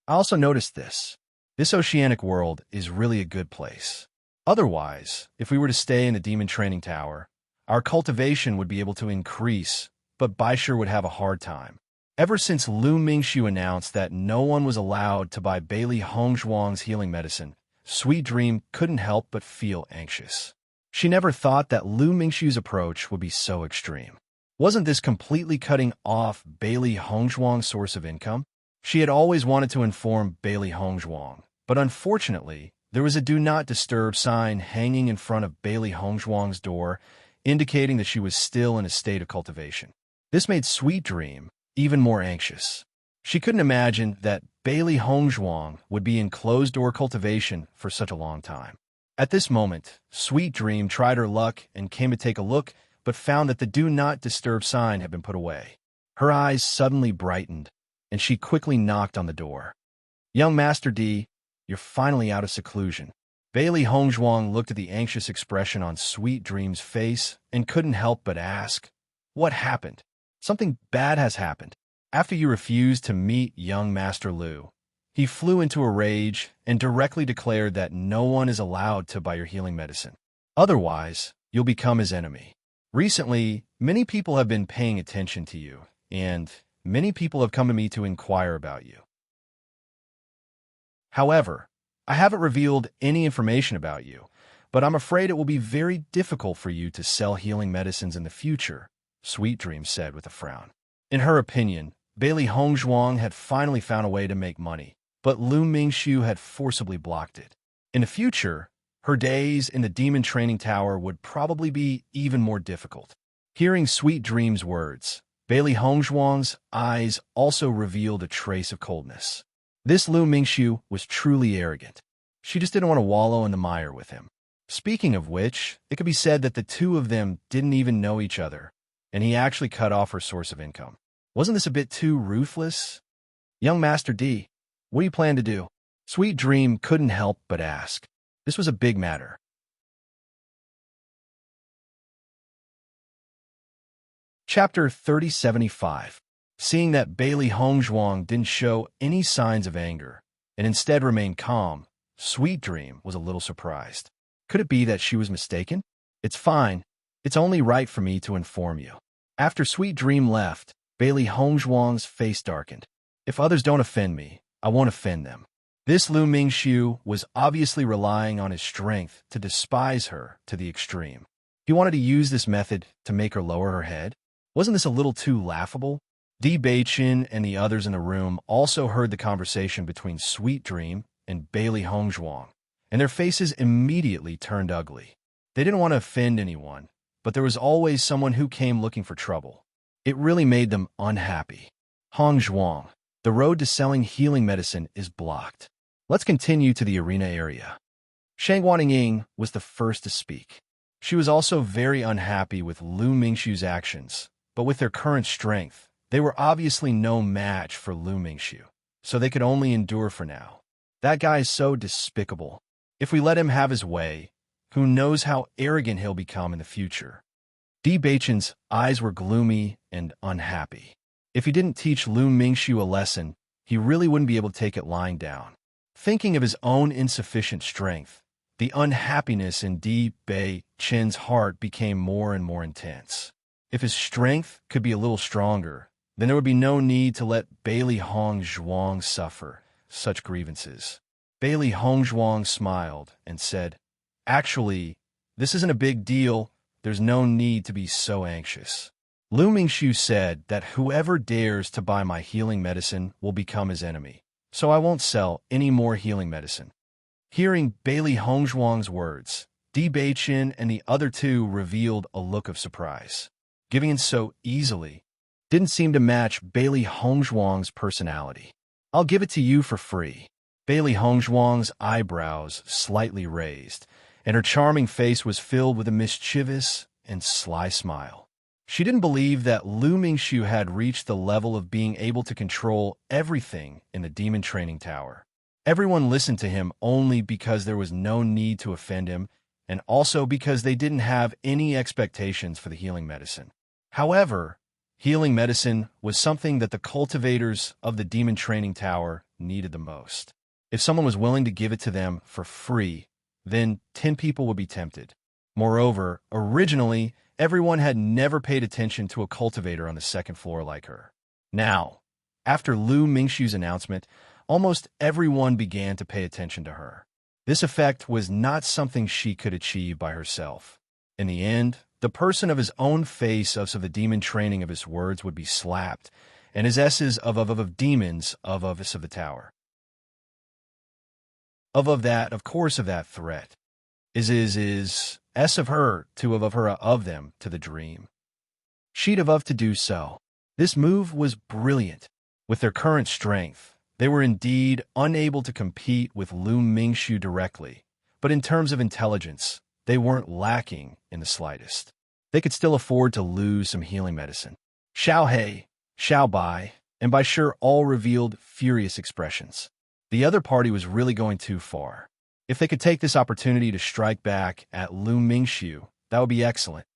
I also noticed this. This oceanic world is really a good place. Otherwise, if we were to stay in the demon training tower, our cultivation would be able to increase, but Baishir would have a hard time. Ever since Lu Mingxiu announced that no one was allowed to buy Bailey Hongzhuang's healing medicine, Sweet Dream couldn't help but feel anxious. She never thought that Lu Mingxiu's approach would be so extreme. Wasn't this completely cutting off Bailey Hongzhuang's source of income? She had always wanted to inform Bailey Hongzhuang, but unfortunately, there was a Do Not Disturb sign hanging in front of Bailey Hongzhuang's door, indicating that she was still in a state of cultivation. This made Sweet Dream even more anxious. She couldn't imagine that Bailey Hongzhuang would be in closed-door cultivation for such a long time. At this moment, Sweet Dream tried her luck and came to take a look, but found that the Do Not Disturb sign had been put away. Her eyes suddenly brightened, and she quickly knocked on the door. Young Master D, you're finally out of seclusion. Bailey Hongzhuang looked at the anxious expression on Sweet Dream's face and couldn't help but ask, what happened? Something bad has happened. After you refused to meet young Master Lu, he flew into a rage and directly declared that no one is allowed to buy your healing medicine. Otherwise, you'll become his enemy. Recently, many people have been paying attention to you, and many people have come to me to inquire about you. However, I haven't revealed any information about you, but I'm afraid it will be very difficult for you to sell healing medicines in the future, Sweet Dream said with a frown. In her opinion, Bailey Hongzhuang had finally found a way to make money, but Lu Mingxiu had forcibly blocked it. In the future, her days in the demon training tower would probably be even more difficult. Hearing Sweet Dream's words, Bailey Hongzhuang's eyes also revealed a trace of coldness. This Lu Mingxiu was truly arrogant. She just didn't want to wallow in the mire with him. Speaking of which, it could be said that the two of them didn't even know each other, and he actually cut off her source of income. Wasn't this a bit too ruthless? Young Master D, what do you plan to do? Sweet Dream couldn't help but ask. This was a big matter. Chapter 3075. Seeing that Bailey Hongzhuang didn't show any signs of anger, and instead remained calm, Sweet Dream was a little surprised. Could it be that she was mistaken? It's fine. It's only right for me to inform you. After Sweet Dream left, Bailey Hongzhuang's face darkened. If others don't offend me, I won't offend them. This Lu Mingxiu was obviously relying on his strength to despise her to the extreme. He wanted to use this method to make her lower her head. Wasn't this a little too laughable? Bewitching and the others in the room also heard the conversation between Sweet Dream and Bailey Hongzhuang, and their faces immediately turned ugly. They didn't want to offend anyone, but there was always someone who came looking for trouble. It really made them unhappy. Hongzhuang, the road to selling healing medicine is blocked. Let's continue to the arena area. Shang Guaniying was the first to speak. She was also very unhappy with Lu Mingxiu's actions, but with their current strength, they were obviously no match for Lu Mingxiu, so they could only endure for now. That guy is so despicable. If we let him have his way, who knows how arrogant he'll become in the future. Beichen's eyes were gloomy and unhappy. If he didn't teach Lu Mingxiu a lesson, he really wouldn't be able to take it lying down. Thinking of his own insufficient strength, the unhappiness in Beichen's heart became more and more intense. If his strength could be a little stronger, then there would be no need to let Bailey Hongzhuang suffer such grievances. Bailey Hongzhuang smiled and said, "Actually, this isn't a big deal. There's no need to be so anxious." Lu Mingxiu said that whoever dares to buy my healing medicine will become his enemy, so I won't sell any more healing medicine. Hearing Bailey Hongzhuang's words, Beichen and the other two revealed a look of surprise. Giving in so easily didn't seem to match Bailey Hongzhuang's personality. "I'll give it to you for free." Bailey Hongzhuang's eyebrows slightly raised, and her charming face was filled with a mischievous and sly smile. She didn't believe that Lu Mingxiu had reached the level of being able to control everything in the demon training tower. Everyone listened to him only because there was no need to offend him, and also because they didn't have any expectations for the healing medicine. However, healing medicine was something that the cultivators of the demon training tower needed the most. If someone was willing to give it to them for free, then 10 people would be tempted. Moreover, originally, everyone had never paid attention to a cultivator on the second floor like her. Now, after Lu Mingxiu's announcement, almost everyone began to pay attention to her. This effect was not something she could achieve by herself. In the end, the person of his own face of the demon training of his words would be slapped, and his S's of demons of the tower. Of that, of course, of that threat. Is S of her, to of her of them, to the dream. She'd of to do so. This move was brilliant. With their current strength, they were indeed unable to compete with Lu Mingxiu directly, but in terms of intelligence, they weren't lacking in the slightest. They could still afford to lose some healing medicine. Xiao He, Xiao Bai, and Bai Shi all revealed furious expressions. The other party was really going too far. If they could take this opportunity to strike back at Lu Mingxiu, that would be excellent.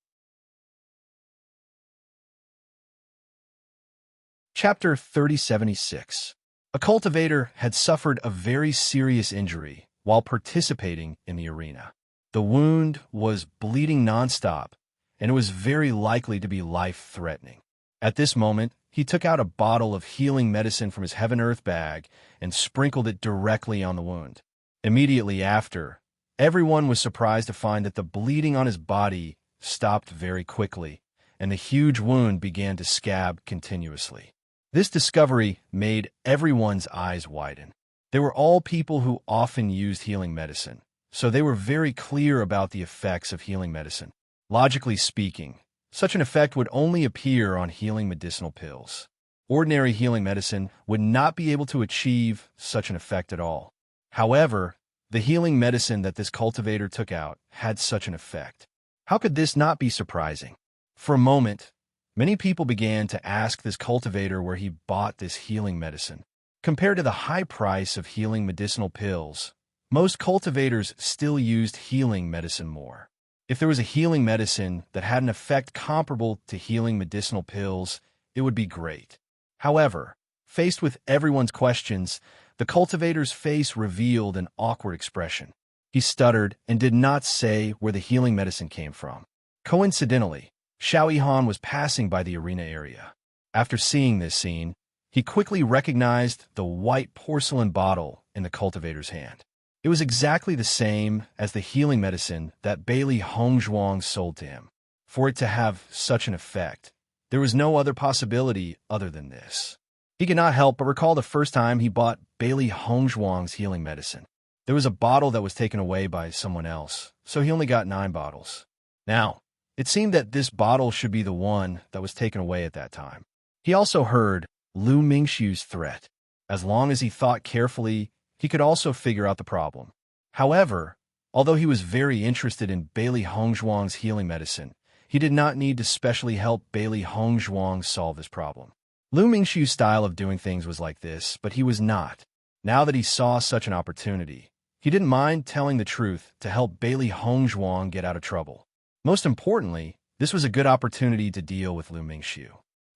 Chapter 3076. A cultivator had suffered a very serious injury while participating in the arena. The wound was bleeding nonstop, and it was very likely to be life-threatening. At this moment, he took out a bottle of healing medicine from his heaven-earth bag and sprinkled it directly on the wound. Immediately after, everyone was surprised to find that the bleeding on his body stopped very quickly, and the huge wound began to scab continuously. This discovery made everyone's eyes widen. They were all people who often used healing medicine, so they were very clear about the effects of healing medicine. Logically speaking, such an effect would only appear on healing medicinal pills. Ordinary healing medicine would not be able to achieve such an effect at all. However, the healing medicine that this cultivator took out had such an effect. How could this not be surprising? For a moment, many people began to ask this cultivator where he bought this healing medicine. Compared to the high price of healing medicinal pills, most cultivators still used healing medicine more. If there was a healing medicine that had an effect comparable to healing medicinal pills, it would be great. However, faced with everyone's questions, the cultivator's face revealed an awkward expression. He stuttered and did not say where the healing medicine came from. Coincidentally, Xiao Yihan was passing by the arena area. After seeing this scene, he quickly recognized the white porcelain bottle in the cultivator's hand. It was exactly the same as the healing medicine that Bailey Hongzhuang sold to him. For it to have such an effect, there was no other possibility other than this. He could not help but recall the first time he bought Bailey Hongzhuang's healing medicine. There was a bottle that was taken away by someone else, so he only got 9 bottles. Now, it seemed that this bottle should be the one that was taken away at that time. He also heard Lu Mingxiu's threat. As long as he thought carefully, he could also figure out the problem. However, although he was very interested in Bailey Hongzhuang's healing medicine, he did not need to specially help Bailey Hongzhuang solve this problem. Lu Mingxiu's style of doing things was like this, but he was not. Now that he saw such an opportunity, he didn't mind telling the truth to help Bailey Hongzhuang get out of trouble. Most importantly, this was a good opportunity to deal with Lu Mingxiu.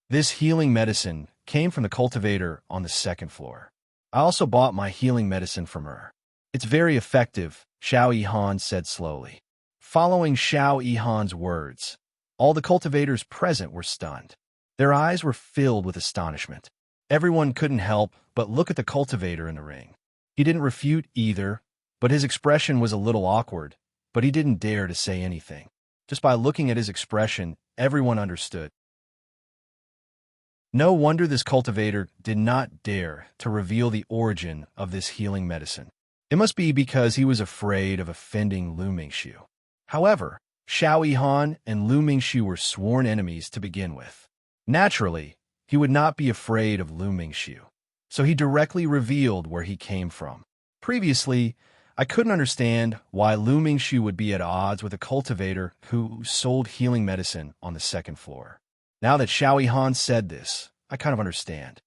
This healing medicine came from the cultivator on the 2nd floor. I also bought my healing medicine from her. It's very effective, Xiao Yihan said slowly. Following Xiao Yihan's words, all the cultivators present were stunned. Their eyes were filled with astonishment. Everyone couldn't help but look at the cultivator in the ring. He didn't refute either, but his expression was a little awkward, but he didn't dare to say anything. Just by looking at his expression, everyone understood. No wonder this cultivator did not dare to reveal the origin of this healing medicine. It must be because he was afraid of offending Lu Mingxiu. However, Xiao Yihan and Lu Mingxiu were sworn enemies to begin with. Naturally, he would not be afraid of Lu Mingxiu, so he directly revealed where he came from. Previously, I couldn't understand why Lu Mingxiu would be at odds with a cultivator who sold healing medicine on the 2nd floor. Now that Xiao Yihan said this, I kind of understand.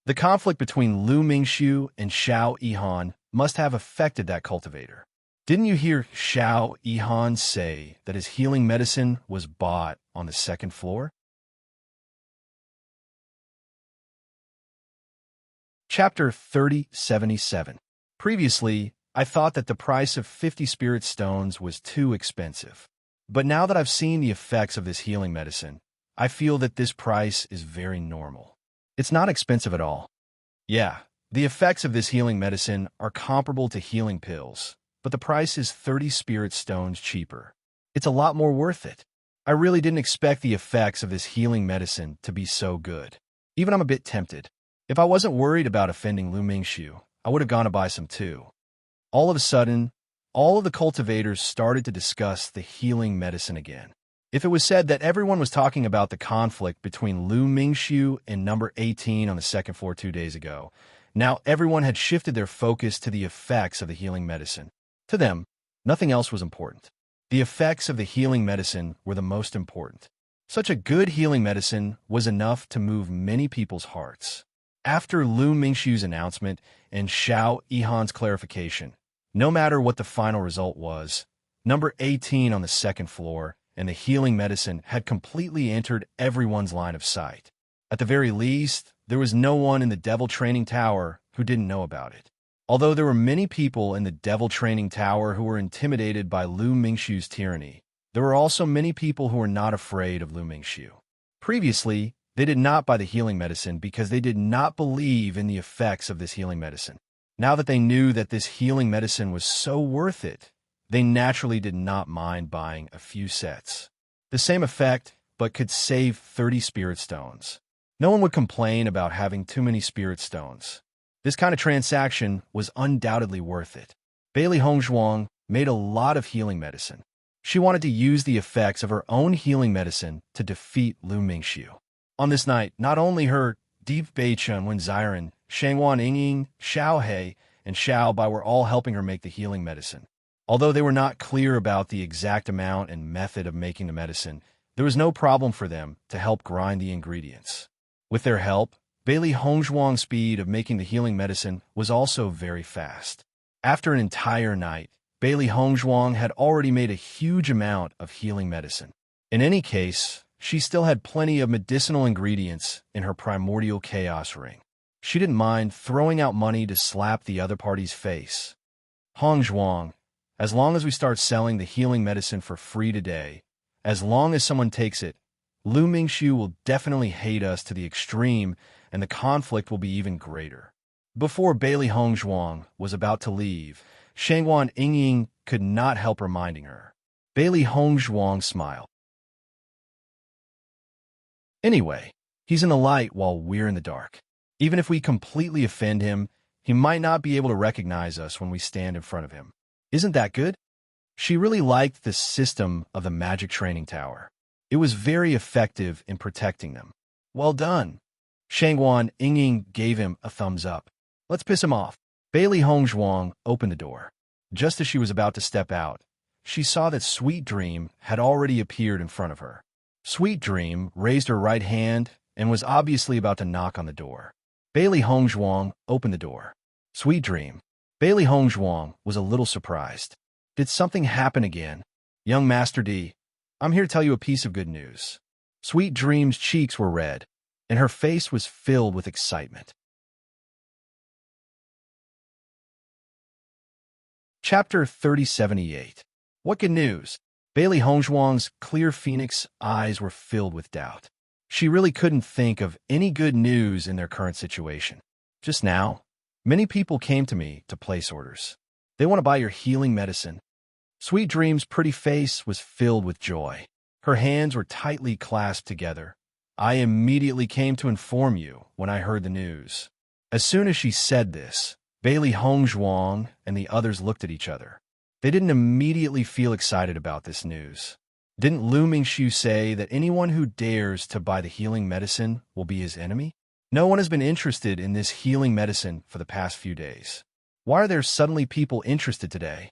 The conflict between Lu Mingxiu and Xiao Yihan must have affected that cultivator. Didn't you hear Xiao Yihan say that his healing medicine was bought on the 2nd floor? Chapter 3077. Previously, I thought that the price of 50 spirit stones was too expensive. But now that I've seen the effects of this healing medicine, I feel that this price is very normal. It's not expensive at all. Yeah, the effects of this healing medicine are comparable to healing pills, but the price is 30 spirit stones cheaper. It's a lot more worth it. I really didn't expect the effects of this healing medicine to be so good. Even I'm a bit tempted. If I wasn't worried about offending Lu Mingxiu, I would have gone to buy some too. All of a sudden, all of the cultivators started to discuss the healing medicine again. If it was said that everyone was talking about the conflict between Lu Mingxiu and number 18 on the 2nd floor 2 days ago, now everyone had shifted their focus to the effects of the healing medicine. To them, nothing else was important. The effects of the healing medicine were the most important. Such a good healing medicine was enough to move many people's hearts. After Lu Mingxiu's announcement and Xiao Yihan's clarification, no matter what the final result was, number 18 on the 2nd floor and the healing medicine had completely entered everyone's line of sight. At the very least, there was no one in the Devil Training Tower who didn't know about it. Although there were many people in the Devil Training Tower who were intimidated by Lu Mingxiu's tyranny, there were also many people who were not afraid of Lu Mingxiu. Previously, they did not buy the healing medicine because they did not believe in the effects of this healing medicine. Now that they knew that this healing medicine was so worth it, they naturally did not mind buying a few sets. The same effect, but could save 30 spirit stones. No one would complain about having too many spirit stones. This kind of transaction was undoubtedly worth it. Bailey Hongzhuang made a lot of healing medicine. She wanted to use the effects of her own healing medicine to defeat Lu Mingxiu. On this night, not only her Deep Beichun, Wen Ziren, Shangwan Yingying, Xiao He, and Xiao Bai were all helping her make the healing medicine. Although they were not clear about the exact amount and method of making the medicine, there was no problem for them to help grind the ingredients. With their help, Bailey Hongzhuang's speed of making the healing medicine was also very fast. After an entire night, Bailey Hongzhuang had already made a huge amount of healing medicine. In any case, she still had plenty of medicinal ingredients in her primordial chaos ring. She didn't mind throwing out money to slap the other party's face. Hongzhuang, as long as we start selling the healing medicine for free today, as long as someone takes it, Lu Mingxiu will definitely hate us to the extreme, and the conflict will be even greater. Before Bailey Hongzhuang was about to leave, Shangguan Yingying could not help reminding her. Bailey Hongzhuang smiled. Anyway, he's in the light while we're in the dark. Even if we completely offend him, he might not be able to recognize us when we stand in front of him. Isn't that good? She really liked the system of the magic training tower. It was very effective in protecting them. Well done. Shangguan Yingying gave him a thumbs up. Let's piss him off. Bailey Hongzhuang opened the door. Just as she was about to step out, she saw that Sweet Dream had already appeared in front of her. Sweet Dream raised her right hand and was obviously about to knock on the door. Bailey Hongzhuang opened the door. Sweet Dream. Bailey Hongzhuang was a little surprised. Did something happen again? Young Master D, I'm here to tell you a piece of good news. Sweet Dream's cheeks were red, and her face was filled with excitement. Chapter 3078. What good news? Bailey Hongzhuang's clear phoenix eyes were filled with doubt. She really couldn't think of any good news in their current situation. Just now, many people came to me to place orders. They want to buy your healing medicine. Sweet Dream's pretty face was filled with joy. Her hands were tightly clasped together. I immediately came to inform you when I heard the news. As soon as she said this, Bailey Hongzhuang and the others looked at each other. They didn't immediately feel excited about this news. Didn't Lu Mingxiu say that anyone who dares to buy the healing medicine will be his enemy? No one has been interested in this healing medicine for the past few days. Why are there suddenly people interested today?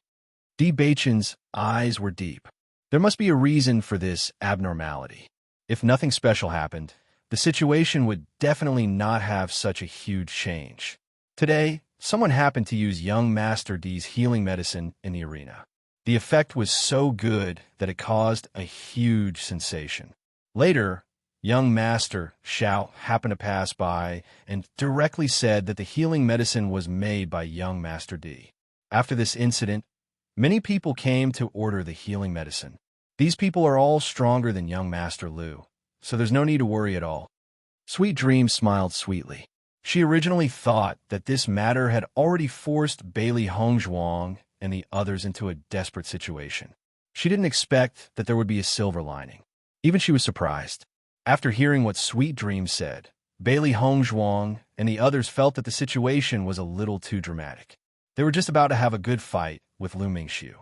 Bewitching's eyes were deep. There must be a reason for this abnormality. If nothing special happened, the situation would definitely not have such a huge change. Today, someone happened to use young Master D's healing medicine in the arena. The effect was so good that it caused a huge sensation. Later, young Master Xiao happened to pass by and directly said that the healing medicine was made by young Master D. After this incident, many people came to order the healing medicine. These people are all stronger than young Master Lu, so there's no need to worry at all. Sweet Dream smiled sweetly. She originally thought that this matter had already forced Bailey Hongzhuang and the others into a desperate situation. She didn't expect that there would be a silver lining. Even she was surprised. After hearing what Sweet Dream said, Bailey Hongzhuang and the others felt that the situation was a little too dramatic. They were just about to have a good fight with Lu Mingxiu.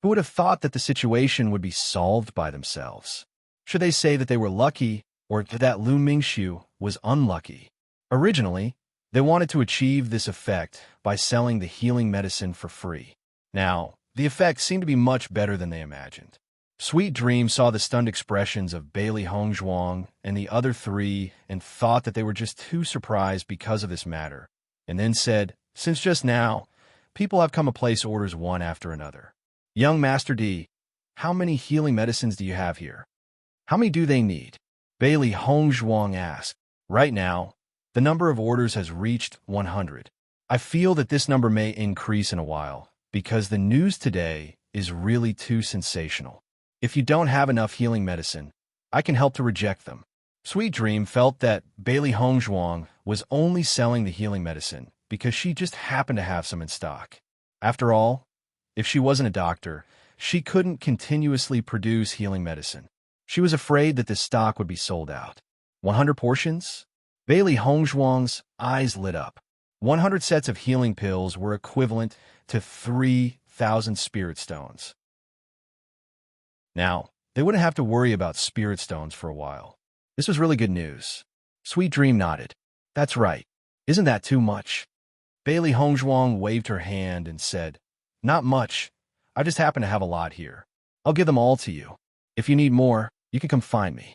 Who would have thought that the situation would be solved by themselves? Should they say that they were lucky or that Lu Mingxiu was unlucky? Originally, they wanted to achieve this effect by selling the healing medicine for free. Now, the effect seemed to be much better than they imagined. Sweet Dream saw the stunned expressions of Bailey Hongzhuang and the other three and thought that they were just too surprised because of this matter, and then said, since just now, people have come to place orders one after another. Young Master D, how many healing medicines do you have here? How many do they need? Bailey Hongzhuang asked. Right now, the number of orders has reached 100. I feel that this number may increase in a while, because the news today is really too sensational. If you don't have enough healing medicine, I can help to reject them. Sweet Dream felt that Bailey Hongzhuang was only selling the healing medicine because she just happened to have some in stock. After all, if she wasn't a doctor, she couldn't continuously produce healing medicine. She was afraid that this stock would be sold out. 100 portions? Bailey Hongzhuang's eyes lit up. 100 sets of healing pills were equivalent to 3,000 spirit stones. Now, they wouldn't have to worry about spirit stones for a while. This was really good news. Sweet Dream nodded. That's right. Isn't that too much? Bailey Hongzhuang waved her hand and said, not much. I just happen to have a lot here. I'll give them all to you. If you need more, you can come find me.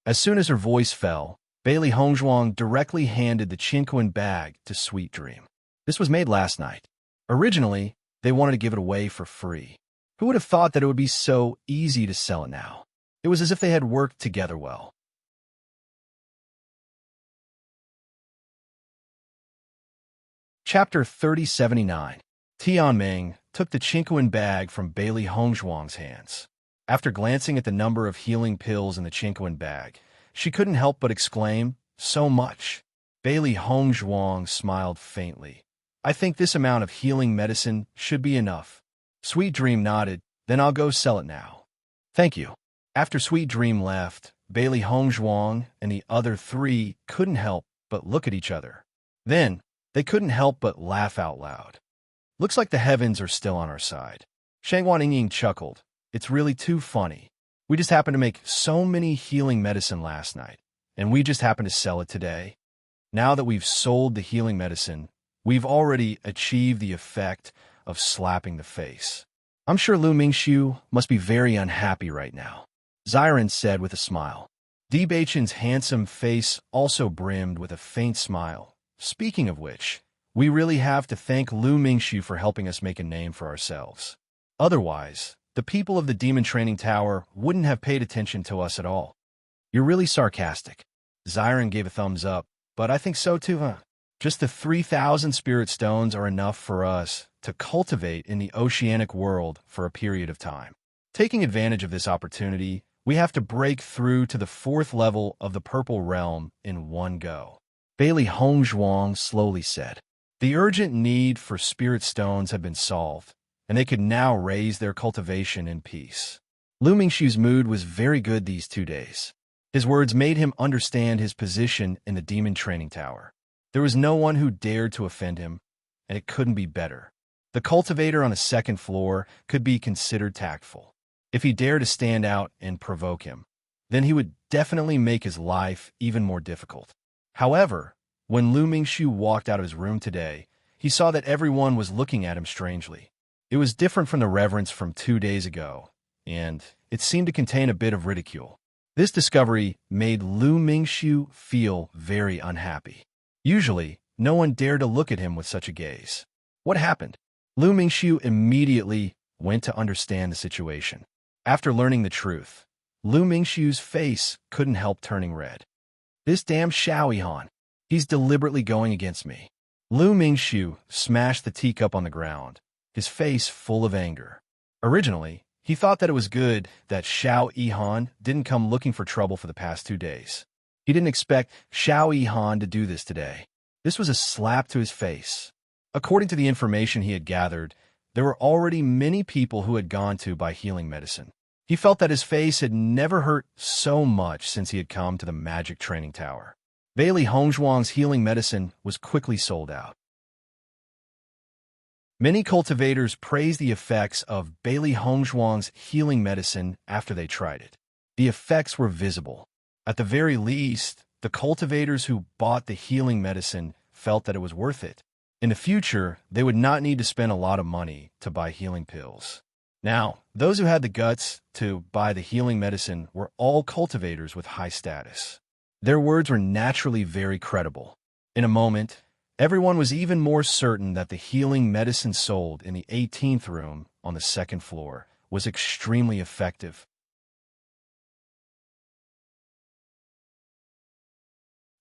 As soon as her voice fell, Bailey Hongzhuang directly handed the Qinquan bag to Sweet Dream. This was made last night. Originally, they wanted to give it away for free. Who would have thought that it would be so easy to sell it now? It was as if they had worked together well. Chapter 3079. Tianming took the Chinquan bag from Bailey Hongzhuang's hands. After glancing at the number of healing pills in the Chinquan bag, she couldn't help but exclaim, "So much." Bailey Hongzhuang smiled faintly. "I think this amount of healing medicine should be enough." Sweet Dream nodded. "Then I'll go sell it now." "Thank you." After Sweet Dream left, Bailey Hongzhuang and the other three couldn't help but look at each other. Then, they couldn't help but laugh out loud. "Looks like the heavens are still on our side." Shangwan Ying chuckled. "It's really too funny. We just happened to make so many healing medicine last night, and we just happened to sell it today. Now that we've sold the healing medicine, we've already achieved the effect of slapping the face. I'm sure Lu Mingxiu must be very unhappy right now," Xiren said with a smile. Di Beichen's handsome face also brimmed with a faint smile. "Speaking of which, we really have to thank Lu Mingxiu for helping us make a name for ourselves. Otherwise, the people of the Demon Training Tower wouldn't have paid attention to us at all." "You're really sarcastic." Xiren gave a thumbs up. "But I think so too, huh? Just the 3,000 spirit stones are enough for us to cultivate in the oceanic world for a period of time. Taking advantage of this opportunity, we have to break through to the 4th level of the Purple Realm in one go," Bailey Hongzhuang slowly said. The urgent need for spirit stones had been solved, and they could now raise their cultivation in peace. Lu Mingxiu's mood was very good these 2 days. His words made him understand his position in the Demon Training Tower. There was no one who dared to offend him, and it couldn't be better. The cultivator on the 2nd floor could be considered tactful. If he dared to stand out and provoke him, then he would definitely make his life even more difficult. However, when Lu Mingxiu walked out of his room today, he saw that everyone was looking at him strangely. It was different from the reverence from 2 days ago, and it seemed to contain a bit of ridicule. This discovery made Lu Mingxiu feel very unhappy. Usually, no one dared to look at him with such a gaze. What happened? Lu Mingxiu immediately went to understand the situation. After learning the truth, Lu Mingxiu's face couldn't help turning red. "This damn Xiao Yihan. He's deliberately going against me." Lu Mingxiu smashed the teacup on the ground, his face full of anger. Originally, he thought that it was good that Xiao Yihan didn't come looking for trouble for the past 2 days. He didn't expect Xiao Yihan to do this today. This was a slap to his face. According to the information he had gathered, there were already many people who had gone to buy healing medicine. He felt that his face had never hurt so much since he had come to the Magic Training Tower. Bailey Hongzhuang's healing medicine was quickly sold out. Many cultivators praised the effects of Bailey Hongzhuang's healing medicine after they tried it. The effects were visible. At the very least, the cultivators who bought the healing medicine felt that it was worth it. In the future, they would not need to spend a lot of money to buy healing pills. Now, those who had the guts to buy the healing medicine were all cultivators with high status. Their words were naturally very credible. In a moment, everyone was even more certain that the healing medicine sold in the 18th room on the 2nd floor was extremely effective.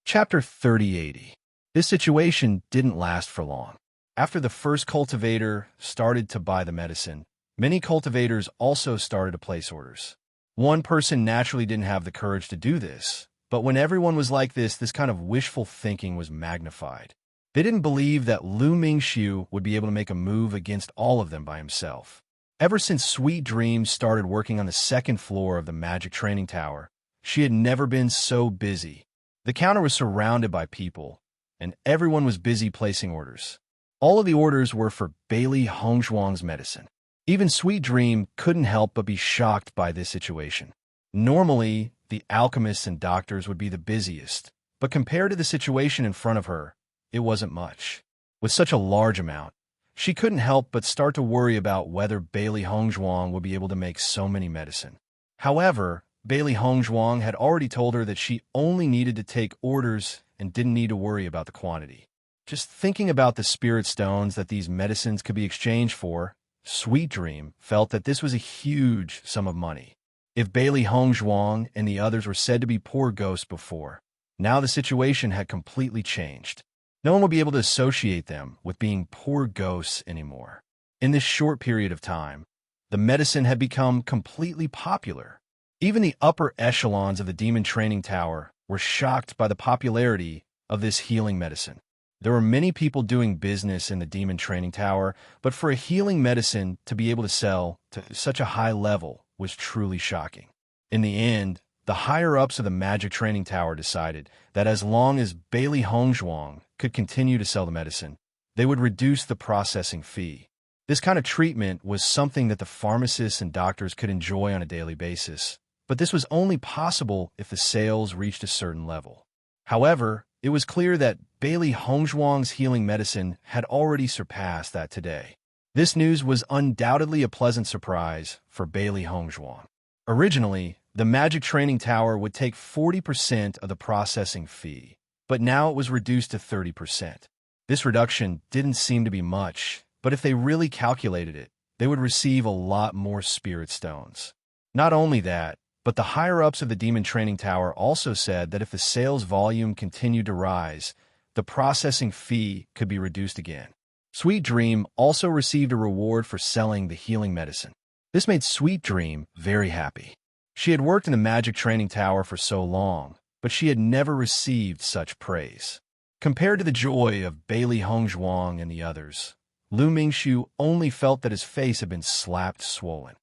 Chapter 3080. This situation didn't last for long. After the first cultivator started to buy the medicine, many cultivators also started to place orders. One person naturally didn't have the courage to do this, but when everyone was like this kind of wishful thinking was magnified. They didn't believe that Lu Mingxiu would be able to make a move against all of them by himself. Ever since Sweet Dreams started working on the 2nd floor of the Magic Training Tower, she had never been so busy. The counter was surrounded by people, and everyone was busy placing orders. All of the orders were for Bailey Hongzhuang's medicine. Even Sweet Dream couldn't help but be shocked by this situation. Normally, the alchemists and doctors would be the busiest, but compared to the situation in front of her, it wasn't much. With such a large amount, she couldn't help but start to worry about whether Bailey Hongzhuang would be able to make so many medicine. However, Bailey Hongzhuang had already told her that she only needed to take orders and didn't need to worry about the quantity. Just thinking about the spirit stones that these medicines could be exchanged for, Sweet Dream felt that this was a huge sum of money. If Bailey Hongzhuang and the others were said to be poor ghosts before, now the situation had completely changed. No one would be able to associate them with being poor ghosts anymore. In this short period of time, the medicine had become completely popular. Even the upper echelons of the Demon Training Tower were shocked by the popularity of this healing medicine. There were many people doing business in the Demon Training Tower, but for a healing medicine to be able to sell to such a high level was truly shocking. In the end, the higher-ups of the Magic Training Tower decided that as long as Bailey Hongzhuang could continue to sell the medicine, they would reduce the processing fee. This kind of treatment was something that the pharmacists and doctors could enjoy on a daily basis, but this was only possible if the sales reached a certain level. However, it was clear that Bailey Hongzhuang's healing medicine had already surpassed that today. This news was undoubtedly a pleasant surprise for Bailey Hongzhuang. Originally, the Magic Training Tower would take 40% of the processing fee, but now it was reduced to 30%. This reduction didn't seem to be much, but if they really calculated it, they would receive a lot more spirit stones. Not only that, but the higher-ups of the Demon Training Tower also said that if the sales volume continued to rise, the processing fee could be reduced again. Sweet Dream also received a reward for selling the healing medicine. This made Sweet Dream very happy. She had worked in the Magic Training Tower for so long, but she had never received such praise. Compared to the joy of Bailey Hongzhuang and the others, Lu Mingxiu only felt that his face had been slapped swollen.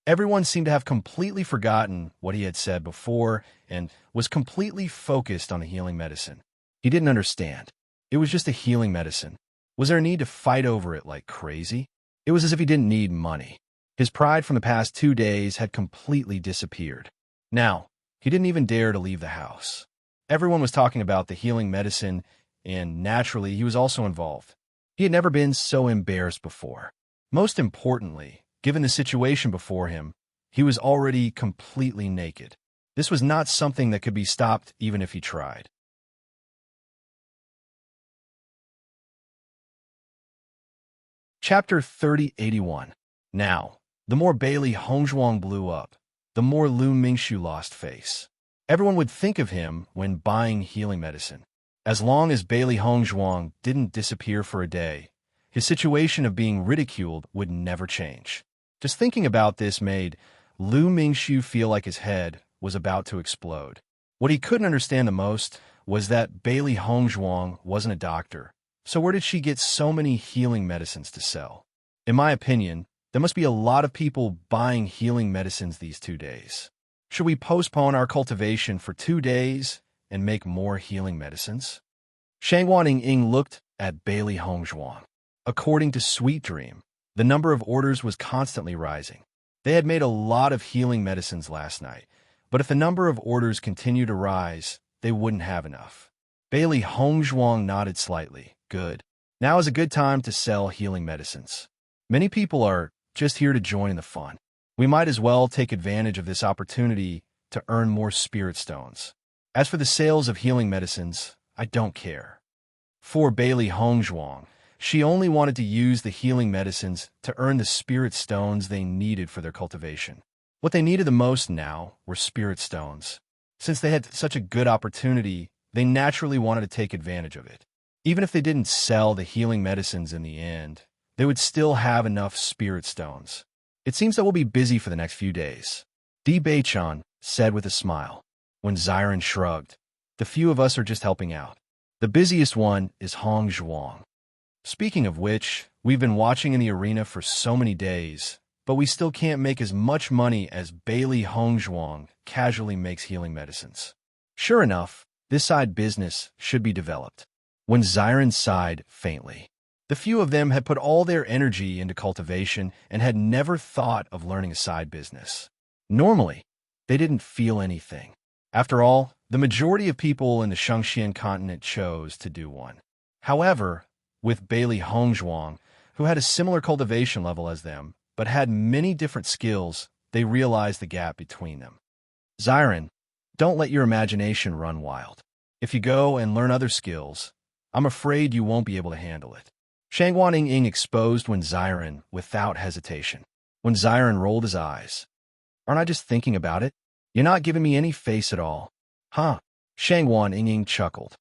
Everyone seemed to have completely forgotten what he had said before and was completely focused on the healing medicine. He didn't understand. It was just a healing medicine. Was there a need to fight over it like crazy? It was as if he didn't need money. His pride from the past 2 days had completely disappeared. Now, he didn't even dare to leave the house. Everyone was talking about the healing medicine, and naturally, he was also involved. He had never been so embarrassed before. Most importantly, given the situation before him, he was already completely naked. This was not something that could be stopped even if he tried. Chapter 3081. Now, the more Bailey Hongzhuang blew up, the more Lu Mingxiu lost face. Everyone would think of him when buying healing medicine. As long as Bailey Hongzhuang didn't disappear for a day, his situation of being ridiculed would never change. Just thinking about this made Lu Mingxiu feel like his head was about to explode. What he couldn't understand the most was that Bailey Hongzhuang wasn't a doctor. So where did she get so many healing medicines to sell? In my opinion, there must be a lot of people buying healing medicines these 2 days. Should we postpone our cultivation for 2 days and make more healing medicines? Shangwan Ying looked at Bailey Hongzhuang. According to Sweet Dream, the number of orders was constantly rising. They had made a lot of healing medicines last night, but if the number of orders continued to rise, they wouldn't have enough. Bailey Hongzhuang nodded slightly. Good. Now is a good time to sell healing medicines. Many people are just here to join in the fun. We might as well take advantage of this opportunity to earn more spirit stones. As for the sales of healing medicines, I don't care. For Bailey Hongzhuang, she only wanted to use the healing medicines to earn the spirit stones they needed for their cultivation. What they needed the most now were spirit stones. Since they had such a good opportunity, they naturally wanted to take advantage of it. Even if they didn't sell the healing medicines in the end, they would still have enough spirit stones. It seems that we'll be busy for the next few days, Di Beichan said with a smile. When Xiren shrugged, the few of us are just helping out. The busiest one is Hongzhuang. Speaking of which, we've been watching in the arena for so many days, but we still can't make as much money as Bailey Hongzhuang casually makes healing medicines. Sure enough, this side business should be developed. When Xiren sighed faintly, the few of them had put all their energy into cultivation and had never thought of learning a side business. Normally, they didn't feel anything. After all, the majority of people in the Shangxian continent chose to do one. However, with Bailey Hongzhuang, who had a similar cultivation level as them, but had many different skills, they realized the gap between them. Xiren, don't let your imagination run wild. If you go and learn other skills, I'm afraid you won't be able to handle it. Shangguan Ying exposed Wen Ziren without hesitation. Wen Ziren rolled his eyes. Aren't I just thinking about it? You're not giving me any face at all. Huh? Shangguan Ying chuckled.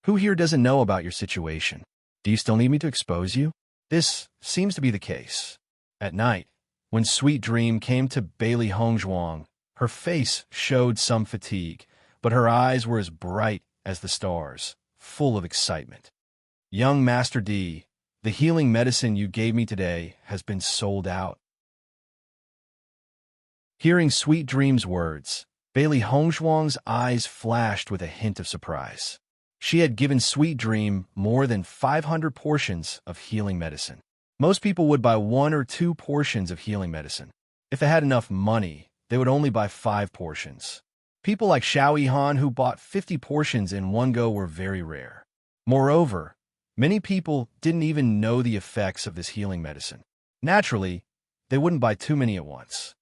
Who here doesn't know about your situation? Do you still need me to expose you? This seems to be the case. At night, when Sweet Dream came to Bailey Hongzhuang, her face showed some fatigue, but her eyes were as bright as the stars, full of excitement. Young Master D, the healing medicine you gave me today has been sold out. Hearing Sweet Dream's words, Bailey Hongzhuang's eyes flashed with a hint of surprise. She had given Sweet Dream more than 500 portions of healing medicine. Most people would buy 1 or 2 portions of healing medicine. If they had enough money, they would only buy 5 portions. People like Xiao Yihan who bought 50 portions in one go were very rare. Moreover, many people didn't even know the effects of this healing medicine. Naturally, they wouldn't buy too many at once.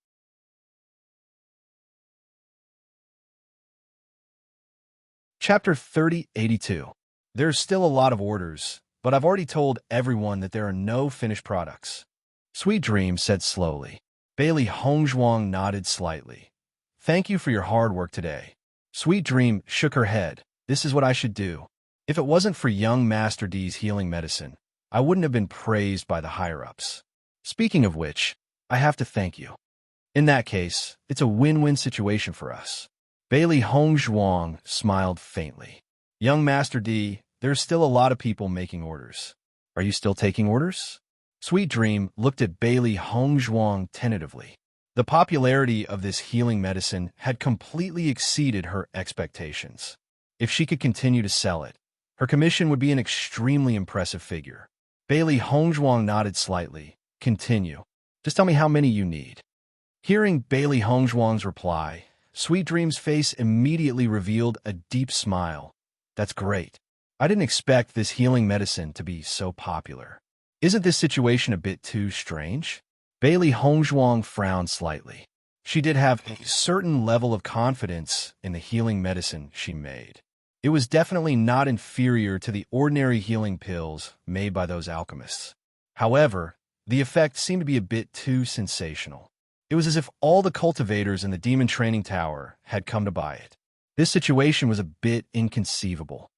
Chapter 3082. There's still a lot of orders, but I've already told everyone that there are no finished products. Sweet Dream said slowly. Bailey Hongzhuang nodded slightly. Thank you for your hard work today. Sweet Dream shook her head. This is what I should do. If it wasn't for young Master D's healing medicine, I wouldn't have been praised by the higher-ups. Speaking of which, I have to thank you. In that case, it's a win-win situation for us. Bailey Hongzhuang smiled faintly. Young Master D, there's still a lot of people making orders. Are you still taking orders? Sweet Dream looked at Bailey Hongzhuang tentatively. The popularity of this healing medicine had completely exceeded her expectations. If she could continue to sell it, her commission would be an extremely impressive figure. Bailey Hongzhuang nodded slightly. Continue. Just tell me how many you need. Hearing Bailey Hongzhuang's reply, Sweet Dream's face immediately revealed a deep smile. That's great. I didn't expect this healing medicine to be so popular. Isn't this situation a bit too strange? Bailey Hongzhuang frowned slightly. She did have a certain level of confidence in the healing medicine she made. It was definitely not inferior to the ordinary healing pills made by those alchemists. However, the effect seemed to be a bit too sensational. It was as if all the cultivators in the Demon Training Tower had come to buy it. This situation was a bit inconceivable.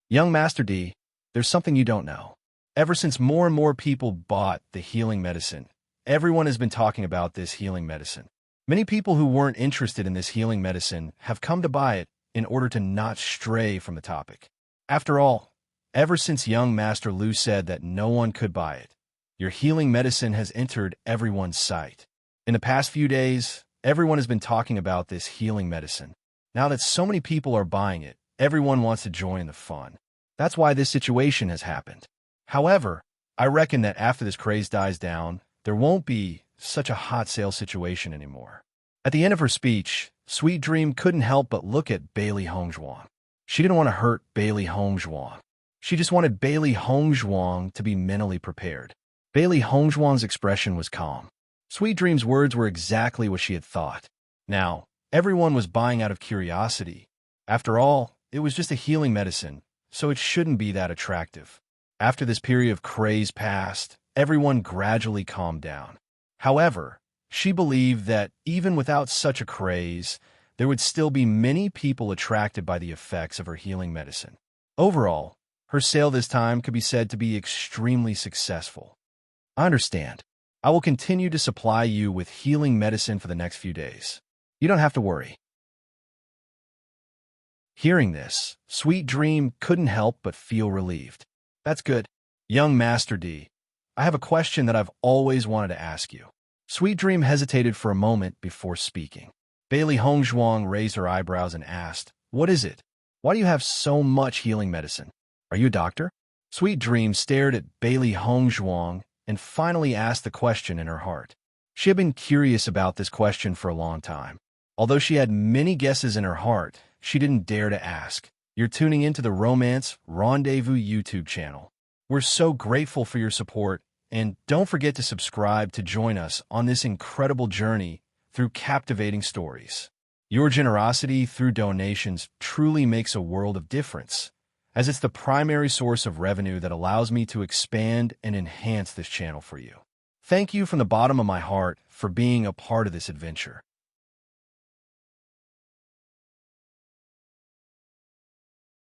Young Master D, there's something you don't know. Ever since more and more people bought the healing medicine, everyone has been talking about this healing medicine. Many people who weren't interested in this healing medicine have come to buy it in order to not stray from the topic. After all, ever since young Master Lu said that no one could buy it, your healing medicine has entered everyone's sight. In the past few days, everyone has been talking about this healing medicine. Now that so many people are buying it, everyone wants to join the fun. That's why this situation has happened. However, I reckon that after this craze dies down, there won't be such a hot sale situation anymore. At the end of her speech, Sweet Dream couldn't help but look at Bailey Hongzhuang. She didn't want to hurt Bailey Hongzhuang. She just wanted Bailey Hongzhuang to be mentally prepared. Bailey Hongzhuang's expression was calm. Sweet Dream's words were exactly what she had thought. Now, everyone was buying out of curiosity. After all, it was just a healing medicine, so it shouldn't be that attractive. After this period of craze passed, everyone gradually calmed down. However, she believed that even without such a craze, there would still be many people attracted by the effects of her healing medicine. Overall, her sale this time could be said to be extremely successful. I understand. I will continue to supply you with healing medicine for the next few days. You don't have to worry. Hearing this, Sweet Dream couldn't help but feel relieved. That's good. Young Master D, I have a question that I've always wanted to ask you. Sweet Dream hesitated for a moment before speaking. Bailey Hongzhuang raised her eyebrows and asked, What is it? Why do you have so much healing medicine? Are you a doctor? Sweet Dream stared at Bailey Hongzhuang and finally asked the question in her heart. She had been curious about this question for a long time. Although she had many guesses in her heart, she didn't dare to ask. You're tuning into the Romance Rendezvous YouTube channel. We're so grateful for your support, and don't forget to subscribe to join us on this incredible journey through captivating stories. Your generosity through donations truly makes a world of difference, as it's the primary source of revenue that allows me to expand and enhance this channel for you. Thank you from the bottom of my heart for being a part of this adventure.